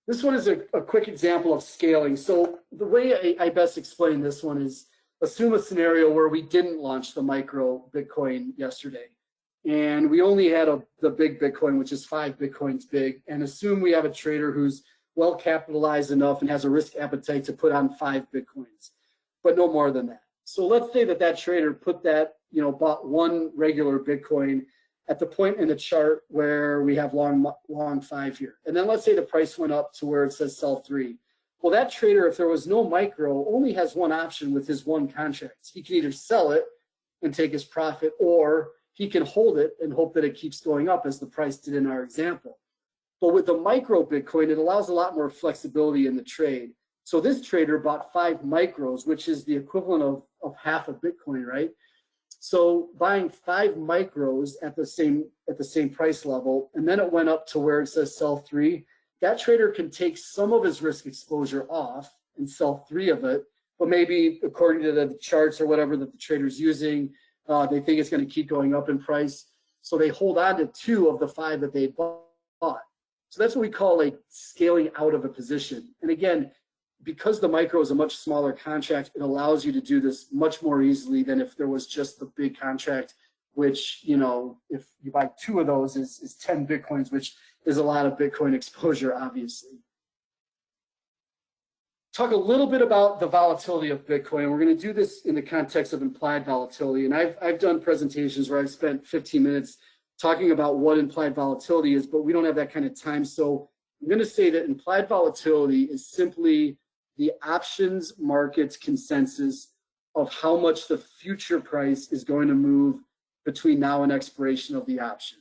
This one is a quick example of scaling. So the way I best explain this one is assume a scenario where we didn't launch the micro Bitcoin yesterday. And we only had the big Bitcoin, which is 5 Bitcoins big, and assume we have a trader who's well capitalized enough and has a risk appetite to put on 5 Bitcoins, but no more than that. So let's say that trader put that, bought one regular Bitcoin at the point in the chart where we have long 5 here. And then let's say the price went up to where it says sell 3. Well, that trader, if there was no micro, only has one option with his one contract. He can either sell it and take his profit, or he can hold it and hope that it keeps going up as the price did in our example. But with the micro Bitcoin, it allows a lot more flexibility in the trade. So this trader bought 5 micros, which is the equivalent of half a Bitcoin, right? So buying 5 micros at the same price level, and then it went up to where it says sell 3. That trader can take some of his risk exposure off and sell 3 of it, but maybe according to the charts or whatever that the trader's using, they think it's going to keep going up in price. So they hold on to 2 of the 5 that they bought bought. So that's what we call like scaling out of a position. And again, because the micro is a much smaller contract, it allows you to do this much more easily than if there was just the big contract, which, you know, if you buy 2 of those is 10 Bitcoins, which is a lot of Bitcoin exposure, obviously. Talk a little bit about the volatility of Bitcoin. We're going to do this in the context of implied volatility. And I've done presentations where I've spent 15 minutes talking about what implied volatility is, but we don't have that kind of time. So I'm going to say that implied volatility is simply the options market's consensus of how much the future price is going to move between now and expiration of the option.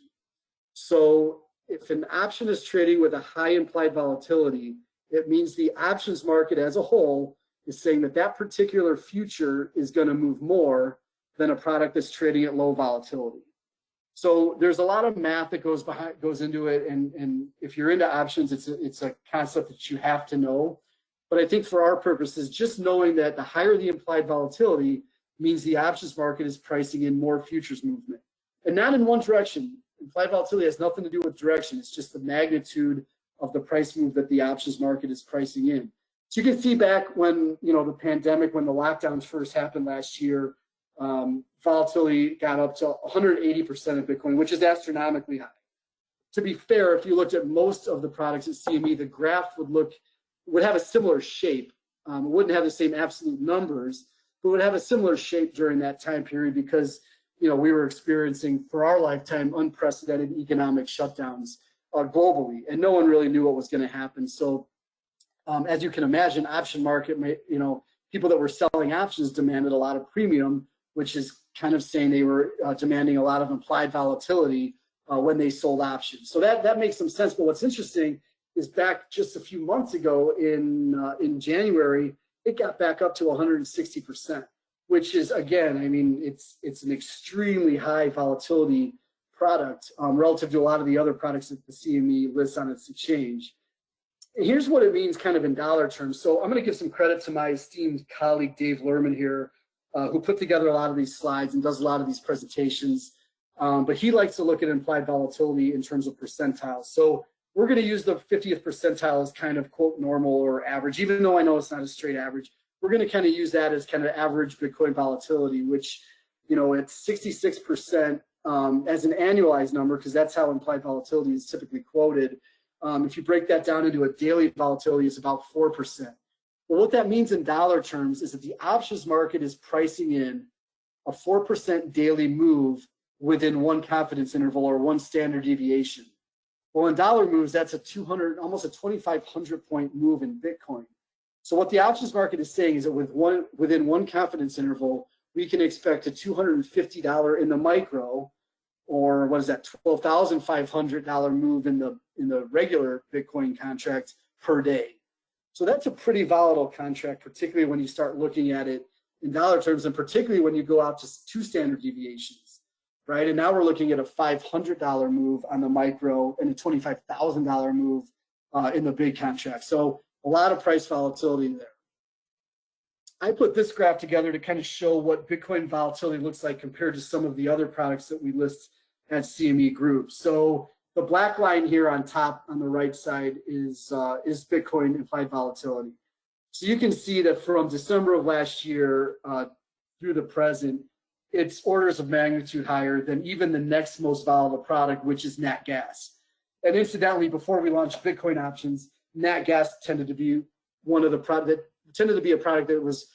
So if an option is trading with a high implied volatility, it means the options market as a whole is saying that that particular future is going to move more than a product that's trading at low volatility. So there's a lot of math that goes into it, and if you're into options, it's a concept that you have to know. But I think for our purposes, just knowing that the higher the implied volatility means the options market is pricing in more futures movement, and not in one direction. Implied volatility has nothing to do with direction. It's just the magnitude of the price move that the options market is pricing in. So you can see back when, you know, the pandemic, when the lockdowns first happened last year, volatility got up to 180% of Bitcoin, which is astronomically high. To be fair, if you looked at most of the products at CME, the graph would have a similar shape. It wouldn't have the same absolute numbers, but would have a similar shape during that time period because, you know, we were experiencing for our lifetime unprecedented economic shutdowns globally, and no one really knew what was going to happen. So as you can imagine, option market, you know, people that were selling options demanded a lot of premium, which is kind of saying they were demanding a lot of implied volatility when they sold options. So that makes some sense. But what's interesting is back just a few months ago in January, it got back up to 160%, which is, again, I mean, it's an extremely high volatility product relative to a lot of the other products that the CME lists on its exchange. And here's what it means kind of in dollar terms. So I'm going to give some credit to my esteemed colleague, Dave Lerman here, who put together a lot of these slides and does a lot of these presentations. But he likes to look at implied volatility in terms of percentiles. So we're going to use the 50th percentile as kind of quote normal or average, even though I know it's not a straight average. We're going to kind of use that as kind of average Bitcoin volatility, which, you know, it's 66% as an annualized number, because that's how implied volatility is typically quoted. If you break that down into a daily volatility, it's about 4%. Well, what that means in dollar terms is that the options market is pricing in a 4% daily move within one confidence interval or one standard deviation. Well, in dollar moves, that's almost a 2,500 point move in Bitcoin. So what the options market is saying is that within one confidence interval, we can expect a $250 in the micro, or what is that, $12,500 move in the regular Bitcoin contract per day. So that's a pretty volatile contract, particularly when you start looking at it in dollar terms, and particularly when you go out to 2 standard deviations, right? And now we're looking at a $500 move on the micro and a $25,000 move in the big contract. So a lot of price volatility there. I put this graph together to kind of show what Bitcoin volatility looks like compared to some of the other products that we list at CME Group. So the black line here on top on the right side is Bitcoin implied volatility. So you can see that from December of last year through the present, it's orders of magnitude higher than even the next most volatile product, which is nat gas. And incidentally, before we launched Bitcoin options, nat gas tended to be a product that was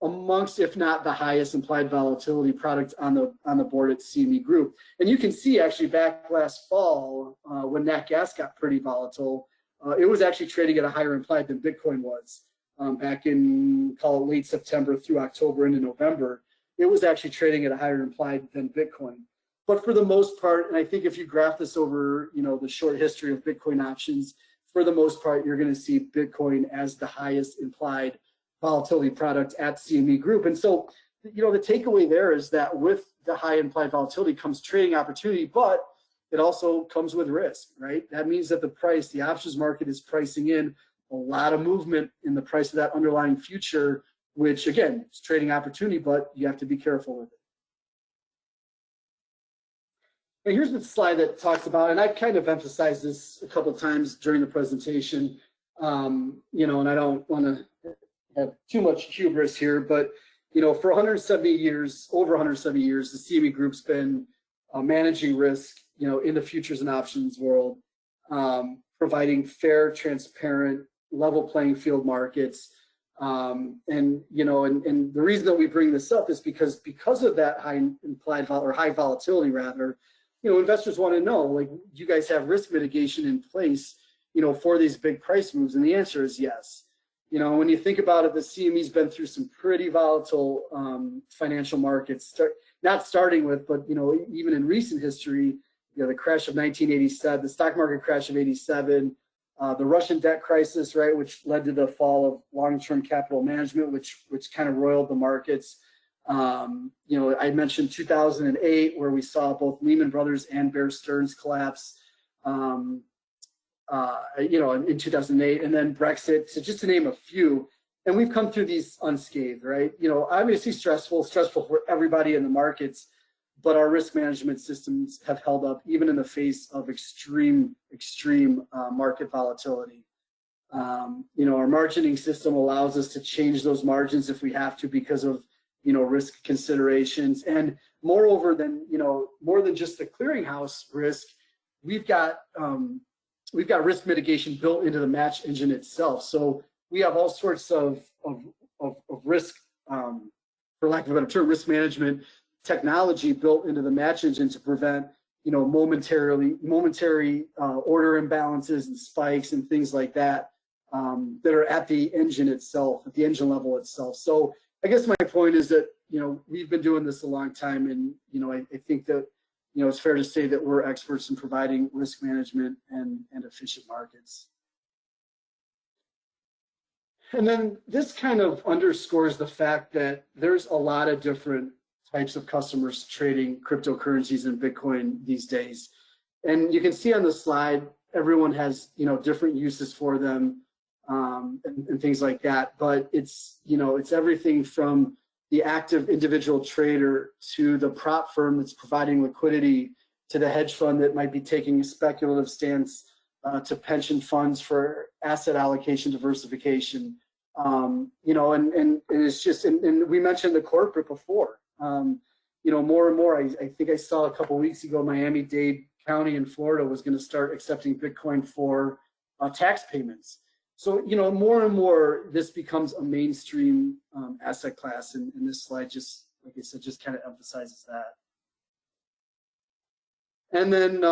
amongst, if not the highest implied volatility product on the board at CME Group. And you can see actually back last fall when nat gas got pretty volatile, it was actually trading at a higher implied than Bitcoin was back in, call it late September through October into November. It was actually trading at a higher implied than Bitcoin. But for the most part, and I think if you graph this over, you know, the short history of Bitcoin options, for the most part, you're going to see Bitcoin as the highest implied volatility product at CME Group. And so, you know, the takeaway there is that with the high implied volatility comes trading opportunity, but it also comes with risk, right? That means that the options market is pricing in a lot of movement in the price of that underlying future, which again, is trading opportunity, but you have to be careful with it. And here's the slide that talks about, and I've kind of emphasized this a couple of times during the presentation, and I don't want to have too much hubris here, but for 170 years, over 170 years, the CME Group's been managing risk, in the futures and options world, providing fair, transparent, level playing field markets. And the reason that we bring this up is because of that high implied or high volatility rather, investors want to know, like, do you guys have risk mitigation in place, for these big price moves? And the answer is yes. When you think about it, the CME's been through some pretty volatile financial markets, not starting with, but even in recent history, the crash of 1987, the stock market crash of 87, the Russian debt crisis, right, which led to the fall of long-term capital management, which kind of roiled the markets. I mentioned 2008, where we saw both Lehman Brothers and Bear Stearns collapse. In 2008, and then Brexit, so just to name a few. And we've come through these unscathed, right? Obviously stressful for everybody in the markets, but our risk management systems have held up even in the face of extreme market volatility. Our margining system allows us to change those margins if we have to because of, risk considerations. And moreover more than just the clearinghouse risk, we've got risk mitigation built into the match engine itself. So we have all sorts of risk, for lack of a better term, risk management technology built into the match engine to prevent, momentary order imbalances and spikes and things like that, that are at the engine itself, at the engine level itself. So I guess my point is that, we've been doing this a long time, and, I think that, it's fair to say that we're experts in providing risk management and efficient markets. And then this kind of underscores the fact that there's a lot of different types of customers trading cryptocurrencies and Bitcoin these days. And you can see on the slide, everyone has, different uses for them, and things like that. But it's everything from the active individual trader to the prop firm that's providing liquidity, to the hedge fund that might be taking a speculative stance, to pension funds for asset allocation diversification. And it's just, and we mentioned the corporate before. More and more, I think I saw a couple weeks ago, Miami-Dade County in Florida was going to start accepting Bitcoin for tax payments. So, more and more, this becomes a mainstream asset class, and this slide just, like I said, just kind of emphasizes that. And then,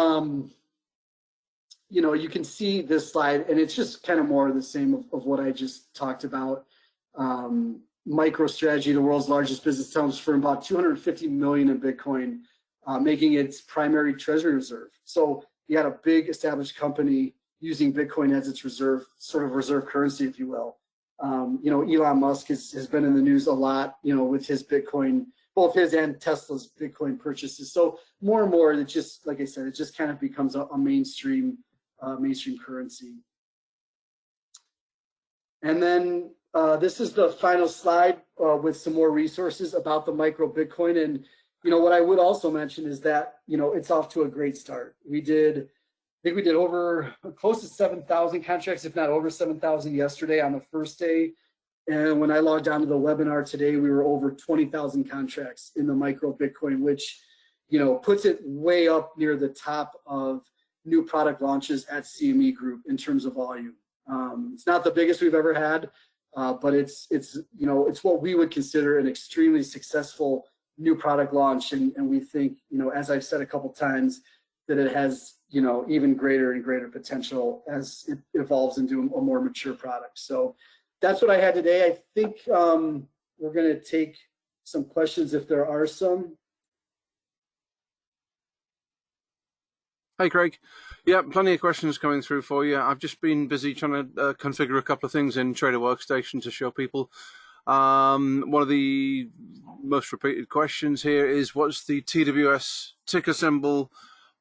you can see this slide, and it's just kind of more of the same of what I just talked about. MicroStrategy, the world's largest business intelligence firm, about 250 million in Bitcoin, making it its primary treasury reserve. So you got a big established company using Bitcoin as its reserve currency, if you will. Elon Musk has been in the news a lot, with his Bitcoin, both his and Tesla's Bitcoin purchases. So more and more, it just, like I said, it just kind of becomes a mainstream currency. And then this is the final slide with some more resources about the micro Bitcoin. And what I would also mention is that it's off to a great start. I think we did over close to 7,000 contracts, if not over 7,000 yesterday on the first day. And when I logged on to the webinar today, we were over 20,000 contracts in the micro Bitcoin, which, puts it way up near the top of new product launches at CME Group in terms of volume. It's not the biggest we've ever had, but it's what we would consider an extremely successful new product launch. And we think, as I've said a couple times, that it has, even greater and greater potential as it evolves into a more mature product. So that's what I had today. I think we're going to take some questions if there are some. Hey, Craig. Yeah, plenty of questions coming through for you. I've just been busy trying to configure a couple of things in Trader Workstation to show people. One of the most repeated questions here is, what's the TWS ticker symbol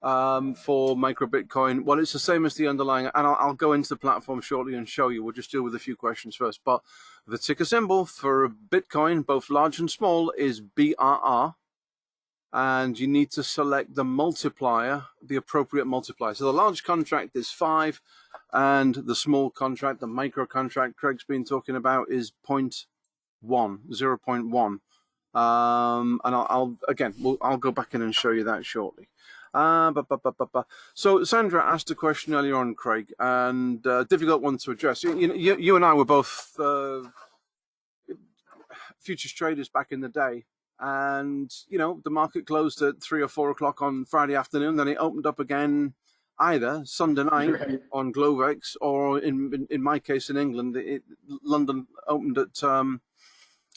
for micro Bitcoin? Well, it's the same as the underlying, and I'll go into the platform shortly and show you. We'll just deal with a few questions first. But the ticker symbol for Bitcoin, both large and small, is BRR. and you need to select the multiplier, the appropriate multiplier. So the large contract is 5, and the small contract, the micro contract Craig's been talking about, is 0.1. And I'll go back in and show you that shortly. So Sandra asked a question earlier on, Craig, and difficult one to address. You and I were both futures traders back in the day, and the market closed at 3 or 4 o'clock on Friday afternoon. Then it opened up again either Sunday night on Glovex, or in my case in England, London opened at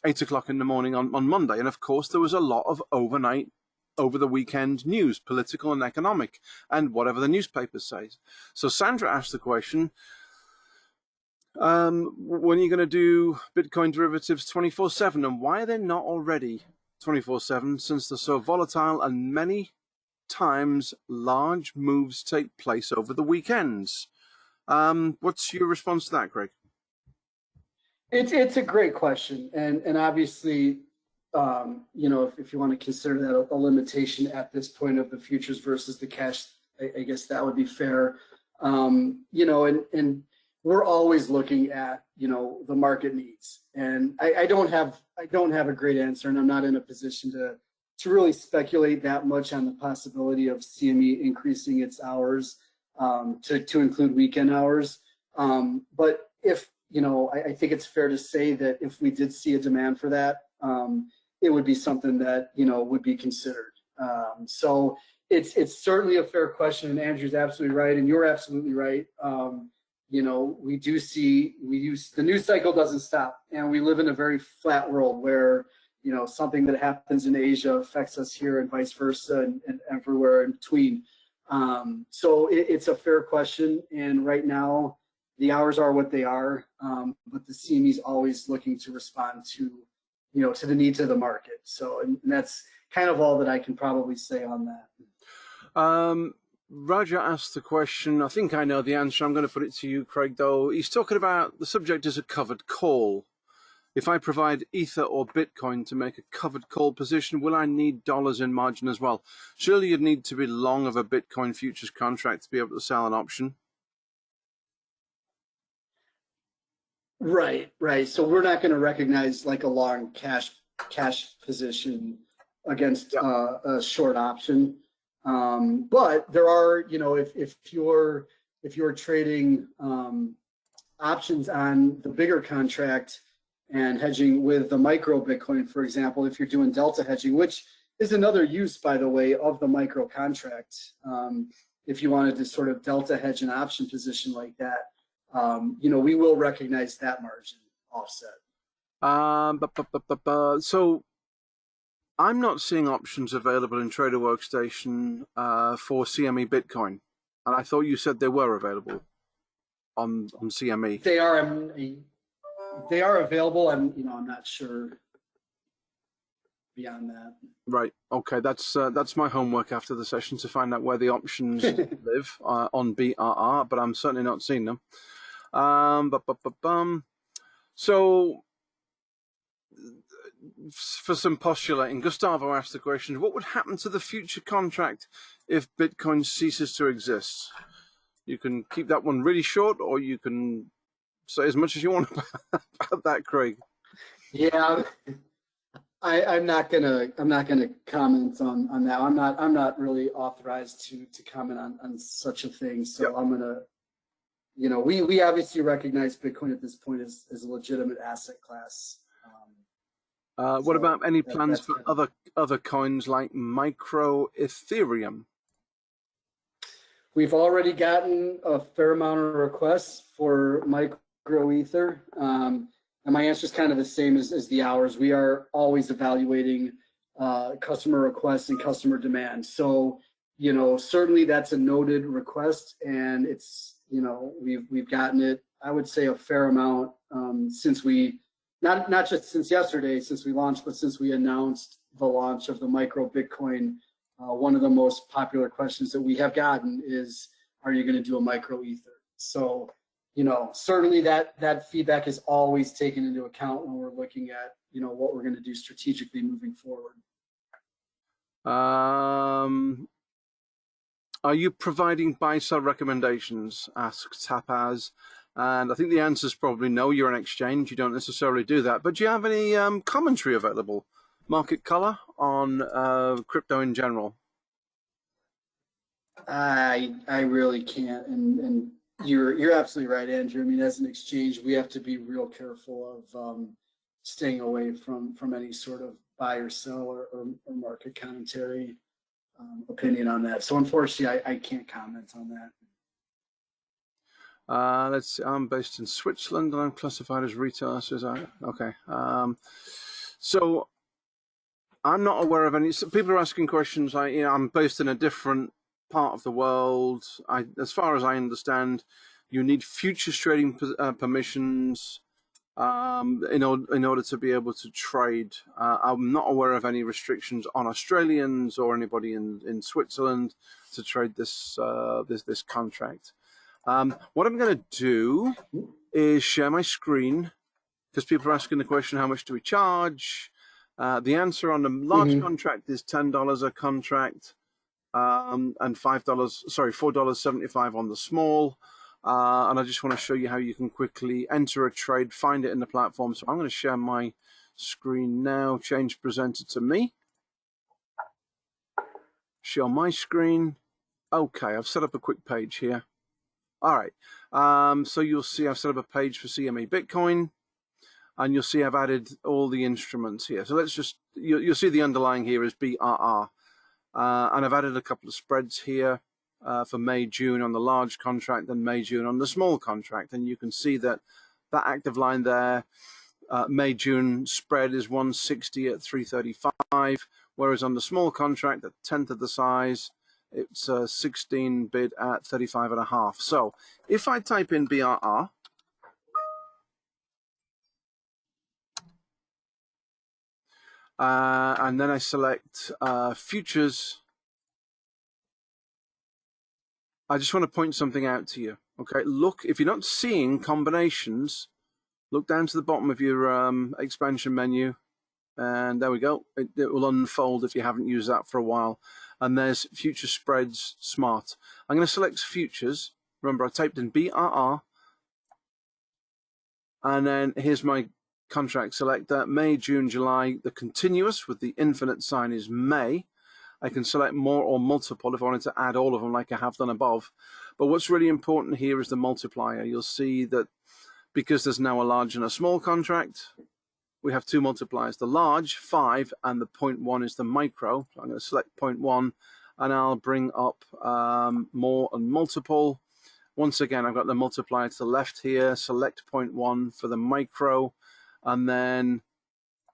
8 o'clock in the morning on Monday. And of course, there was a lot of overnight, over the weekend news, political and economic, and whatever the newspaper says. So Sandra asked the question, when are you going to do Bitcoin derivatives 24/7, and why are they not already 24/7, since they're so volatile and many times large moves take place over the weekends? What's your response to that, Craig? It's a great question, and obviously, if you want to consider that a limitation at this point of the futures versus the cash, I guess that would be fair. And we're always looking at the market needs, and I don't have a great answer, and I'm not in a position to really speculate that much on the possibility of CME increasing its hours to include weekend hours. But if I think it's fair to say that if we did see a demand for that, it would be something that would be considered. So it's certainly a fair question, and Andrew's absolutely right, and you're absolutely right. We do see the news cycle doesn't stop, and we live in a very flat world where something that happens in Asia affects us here, and vice versa, and everywhere in between. So it's a fair question, and right now the hours are what they are, but the CME is always looking to respond to the needs of the market. So, and that's kind of all that I can probably say on that. Roger asked the question. I think I know the answer. I'm going to put it to you, Craig, though. He's talking about the subject is a covered call. If I provide Ether or Bitcoin to make a covered call position, will I need dollars in margin as well? Surely you'd need to be long of a Bitcoin futures contract to be able to sell an option. Right. So we're not going to recognize like a long cash position against a short option. But there are, if you're trading options on the bigger contract and hedging with the micro Bitcoin, for example, if you're doing delta hedging, which is another use, by the way, of the micro contract, if you wanted to sort of delta hedge an option position like that, we will recognize that margin offset. So I'm not seeing options available in Trader Workstation for CME Bitcoin, and I thought you said they were available on CME. They are available. I'm not sure beyond that. Right. Okay. That's my homework after the session, to find out where the options live on BRR, but I'm certainly not seeing them. So, for some postulating, Gustavo asked the question, what would happen to the future contract if Bitcoin ceases to exist? You can keep that one really short, or you can say as much as you want about that, Craig. Yeah, I'm not gonna comment on that. I'm not really authorized to comment on such a thing. So yep. I'm gonna, we obviously recognize Bitcoin at this point as a legitimate asset class. What about any plans for other coins like micro Ethereum? We've already gotten a fair amount of requests for micro Ether. And my answer is kind of the same as the hours. We are always evaluating customer requests and customer demand. So, certainly that's a noted request, and it's, we've gotten it, I would say, a fair amount since we, not just since yesterday, since we launched, but since we announced the launch of the micro Bitcoin. One of the most popular questions that we have gotten is, are you going to do a micro Ether? So, certainly that feedback is always taken into account when we're looking at, what we're going to do strategically moving forward. Are you providing buy-sell recommendations? Asks Tapaz. And I think the answer is probably no. You're an exchange. You don't necessarily do that. But do you have any commentary available? Market color on crypto in general? I really can't, and you're absolutely right, Andrew. I mean, as an exchange, we have to be real careful of staying away from any sort of buy or sell or market commentary opinion on that. So unfortunately, I can't comment on that. Let's see, I'm based in Switzerland and I'm classified as retail. Okay. So I'm not aware of any. So people are asking questions. I'm based in a different part of the world. As far as I understand, you need futures trading permissions in order to be able to trade. I'm not aware of any restrictions on Australians or anybody in Switzerland to trade this contract. What I'm going to do is share my screen because people are asking the question, how much do we charge? The answer on the large contract is $10 a contract and $4.75 on the small. And I just want to show you how you can quickly enter a trade, find it in the platform. So I'm going to share my screen now, change presenter to me. Show my screen. Okay, I've set up a quick page here. All right, so you'll see I've set up a page for CME Bitcoin, and you'll see I've added all the instruments here. So let's just, you'll see the underlying here is BRR, and I've added a couple of spreads here for May, June on the large contract and May, June on the small contract. And you can see that active line there, May, June spread is 160 at 335, whereas on the small contract at 1/10 of the size, it's 16 bid at 35.5. So if I type in BRR, and then I select futures, I just want to point something out to you. Okay, look, if you're not seeing combinations, look down to the bottom of your expansion menu, and there we go. It will unfold if you haven't used that for a while. And there's future spreads smart. I'm going to select futures. Remember, I typed in BRR, and then here's my contract selector. May, June, July. The continuous with the infinite sign is May. I can select more or multiple if I wanted to add all of them like I have done above. But what's really important here is the multiplier. You'll see that because there's now a large and a small contract, we have two multipliers, the large, 5, and the 0.1 is the micro. So I'm going to select 0.1, and I'll bring up more and multiple. Once again, I've got the multiplier to the left here, select 0.1 for the micro, and then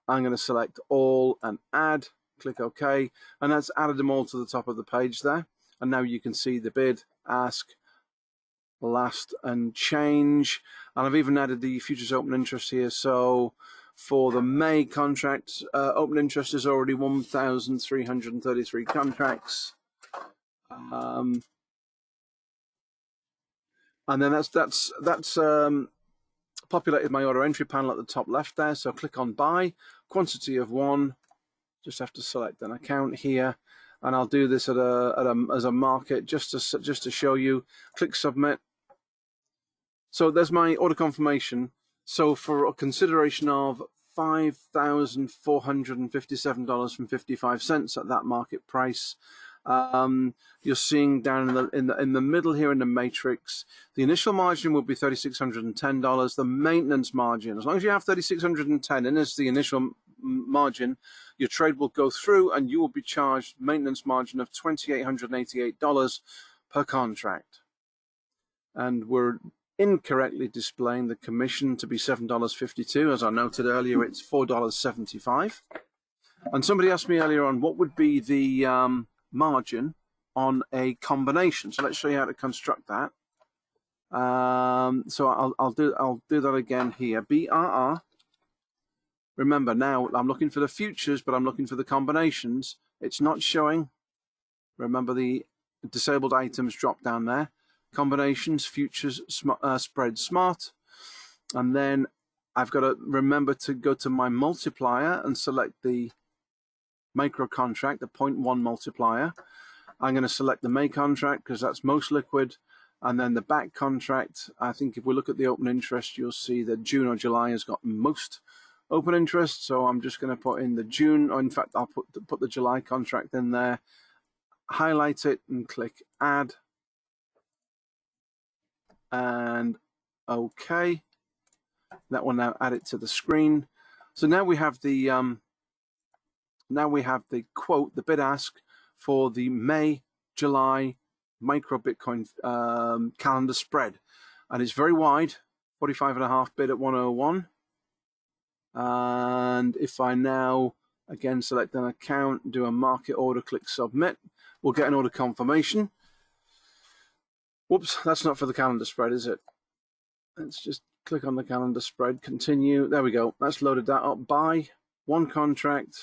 I'm going to select all and add, click OK, and that's added them all to the top of the page there. And now you can see the bid, ask, last, and change. And I've even added the futures open interest here. So for the May contract, open interest is already 1,333 contracts. And then that's populated my order entry panel at the top left there. So click on buy, quantity of 1. Just have to select an account here, and I'll do this as a market just to show you. Click submit. So there's my order confirmation. So for a consideration of $5,457.55 at that market price, you're seeing down in the middle here in the matrix, the initial margin will be $3,610. The maintenance margin, as long as you have $3,610 in as the initial margin, your trade will go through and you will be charged maintenance margin of $2,888 per contract. And we're incorrectly displaying the commission to be $7.52. As I noted earlier, it's $4.75. And somebody asked me earlier on what would be the margin on a combination. So let's show you how to construct that. So I'll do that again here. BRR. Remember, now I'm looking for the futures, but I'm looking for the combinations. It's not showing. Remember the disabled items drop down there. Combinations, futures, spread smart. And then I've got to remember to go to my multiplier and select the micro contract, the 0.1 multiplier. I'm going to select the May contract because that's most liquid. And then the back contract, I think if we look at the open interest, you'll see that June or July has got most open interest. So I'm just going to put in the June, or in fact, I'll put the July contract in there, highlight it and click add. And okay, that will now add it to the screen. So now we have the quote, the bid ask for the May, July micro Bitcoin calendar spread, and it's very wide, 45.5 bid at 101. And if I now again select an account, do a market order, click submit, we'll get an order confirmation. Whoops, that's not for the calendar spread, is it? Let's just click on the calendar spread, continue. There we go. That's loaded that up. Buy one contract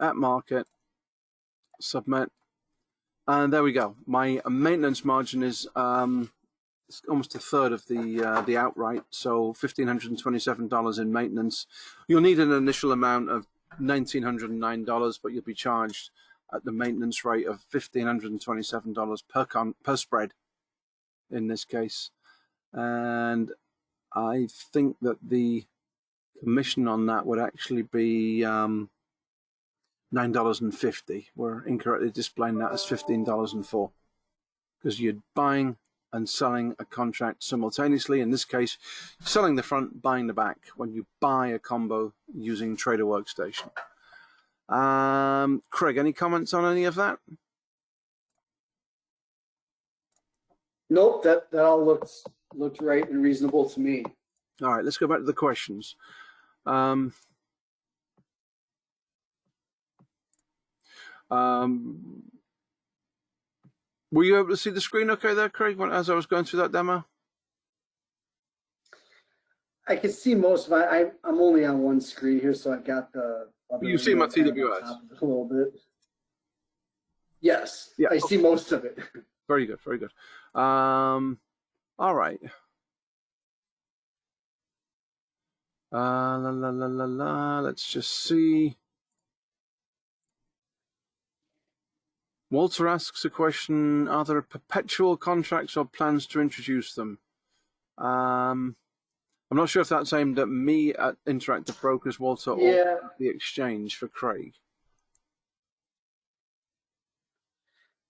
at market, submit, and there we go. My maintenance margin is it's almost a third of the outright, so $1,527 in maintenance. You'll need an initial amount of $1,909, but you'll be charged at the maintenance rate of $1,527 per spread in this case. And I think that the commission on that would actually be $9.50. We're incorrectly displaying that as $15.04 because you're buying and selling a contract simultaneously. In this case, selling the front, buying the back when you buy a combo using Trader Workstation. Craig, any comments on any of that? Nope, that all looked right and reasonable to me. All right, let's go back to the questions. Were you able to see the screen okay there, Craig, as I was going through that demo? I can see most of it. I'm only on one screen here, so I've got the other. You see my TWS? A little bit. Yes, yeah, I see most of it. Very good, very good. All right. Let's just see. Walter asks a question, are there perpetual contracts or plans to introduce them? I'm not sure if that's aimed at me at Interactive Brokers, Walter, or the exchange for Craig.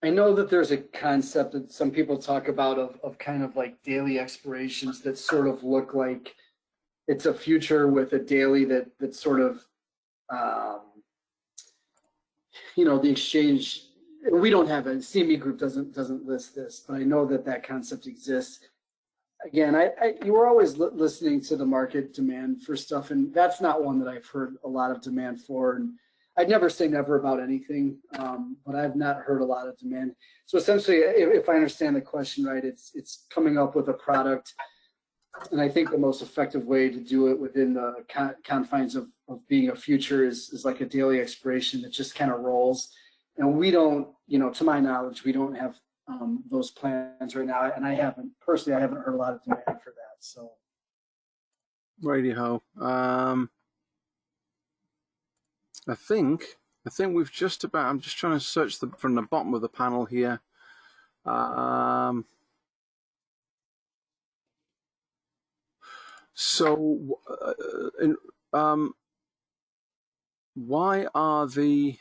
I know that there's a concept that some people talk about of kind of like daily expirations that sort of look like it's a future with a daily that sort of, the exchange. We don't have it. CME Group doesn't list this, but I know that concept exists. Again, you were always listening to the market demand for stuff, and that's not one that I've heard a lot of demand for. And I'd never say never about anything, but I've not heard a lot of demand. So essentially, if I understand the question right, it's coming up with a product, and I think the most effective way to do it within the confines of being a future is like a daily expiration that just kind of rolls. And we don't, to my knowledge, we don't have those plans right now, and I haven't heard a lot of demand for that. So, Radio. I think we've just about. I'm just trying to search from the bottom of the panel here. Why are the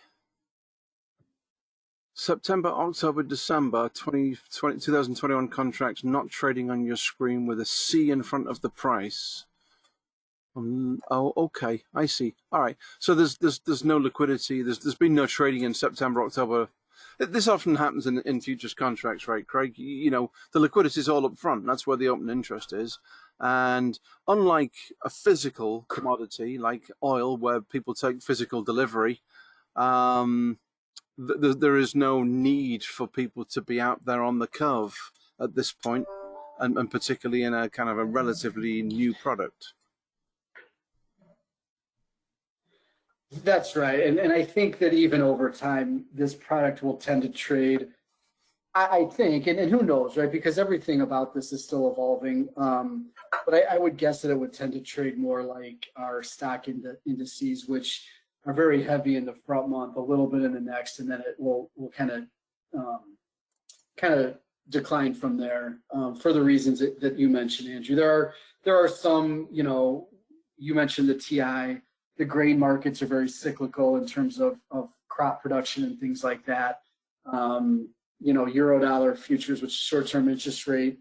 September, October, December 2021 contracts not trading on your screen with a C in front of the price? Oh, okay, I see. All right, so there's no liquidity. There's been no trading in September, October. This often happens in futures contracts, right, Craig? The liquidity is all up front. That's where the open interest is. And unlike a physical commodity like oil, where people take physical delivery, there is no need for people to be out there on the curve at this point, and particularly in a kind of a relatively new product. That's right. And I think that even over time, this product will tend to trade, I think, and who knows, right? Because everything about this is still evolving. But I would guess that it would tend to trade more like our stock indices, which are very heavy in the front month, a little bit in the next, and then it will kind of decline from there for the reasons that you mentioned, Andrew. There are some, you mentioned the TI. The grain markets are very cyclical in terms of crop production and things like that. Euro-dollar futures, which short-term interest rate,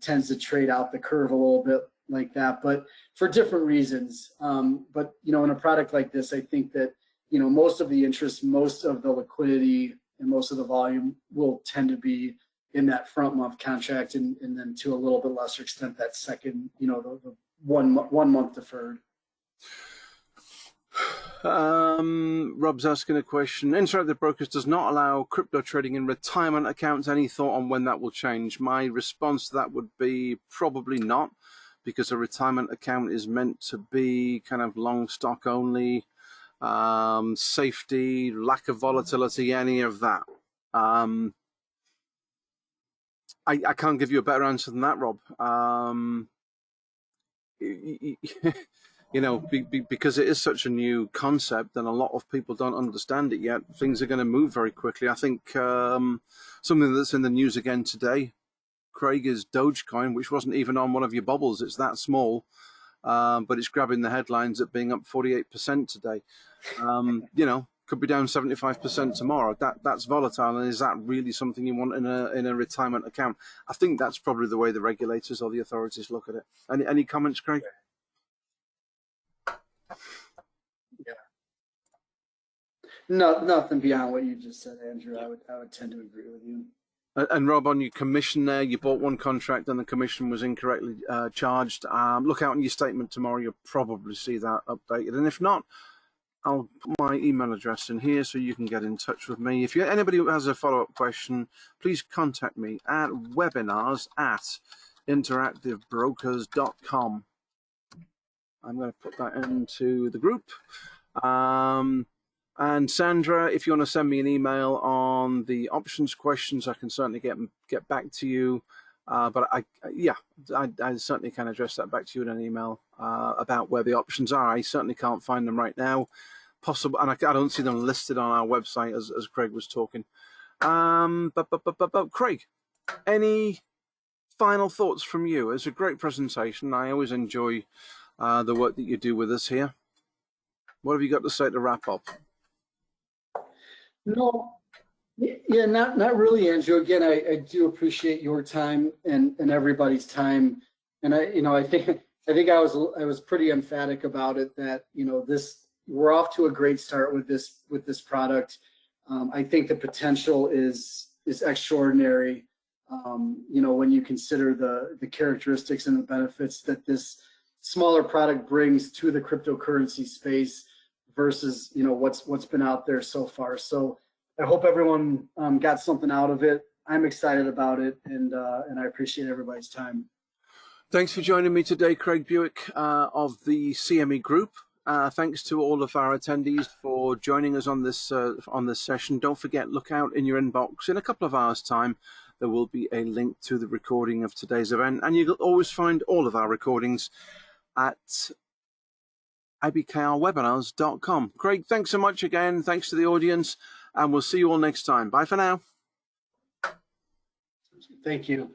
tends to trade out the curve a little bit like that, but for different reasons. But in a product like this, I think that most of the interest, most of the liquidity, and most of the volume will tend to be in that front month contract, and then to a little bit lesser extent that second, the 1 month deferred. Rob's asking a question. Interactive Brokers does not allow crypto trading in retirement accounts. Any thought on when that will change? My response to that would be probably not, because a retirement account is meant to be kind of long stock only, safety, lack of volatility, any of that. I can't give you a better answer than that, Rob. Because it is such a new concept and a lot of people don't understand it yet, things are going to move very quickly. I think something that's in the news again today, Craig, is Dogecoin, which wasn't even on one of your bubbles. It's that small, but it's grabbing the headlines at being up 48% today. Could be down 75% tomorrow. That's volatile, and is that really something you want in a retirement account? I think that's probably the way the regulators or the authorities look at it. Any comments, Craig? Yeah. No, nothing beyond what you just said, Andrew. I would tend to agree with you. And Rob, on your commission there, you bought one contract and the commission was incorrectly charged. Look out on your statement tomorrow. You'll probably see that updated. And if not, I'll put my email address in here so you can get in touch with me. If anybody who has a follow-up question, please contact me at webinars@interactivebrokers.com. I'm going to put that into the group. And Sandra, if you want to send me an email on the options questions, I can certainly get back to you. But I certainly can address that back to you in an email about where the options are. I certainly can't find them right now. Possible, and I don't see them listed on our website as Craig was talking. But Craig, any final thoughts from you? It's a great presentation. I always enjoy the work that you do with us here. What have you got to say to wrap up? No, yeah, not really, Andrew. Again, I do appreciate your time and everybody's time, and I think I was pretty emphatic about it that we're off to a great start with this product. I think the potential is extraordinary. When you consider the characteristics and the benefits that this smaller product brings to the cryptocurrency space versus what's been out there so far. So I hope everyone got something out of it. I'm excited about it, and I appreciate everybody's time. Thanks for joining me today, Craig Bewick of the CME Group. Thanks to all of our attendees for joining us on this session. Don't forget, look out in your inbox in a couple of hours' time. There will be a link to the recording of today's event, and you'll always find all of our recordings at ibkrwebinars.com. Craig, thanks so much again. Thanks to the audience, and we'll see you all next time. Bye for now. Thank you.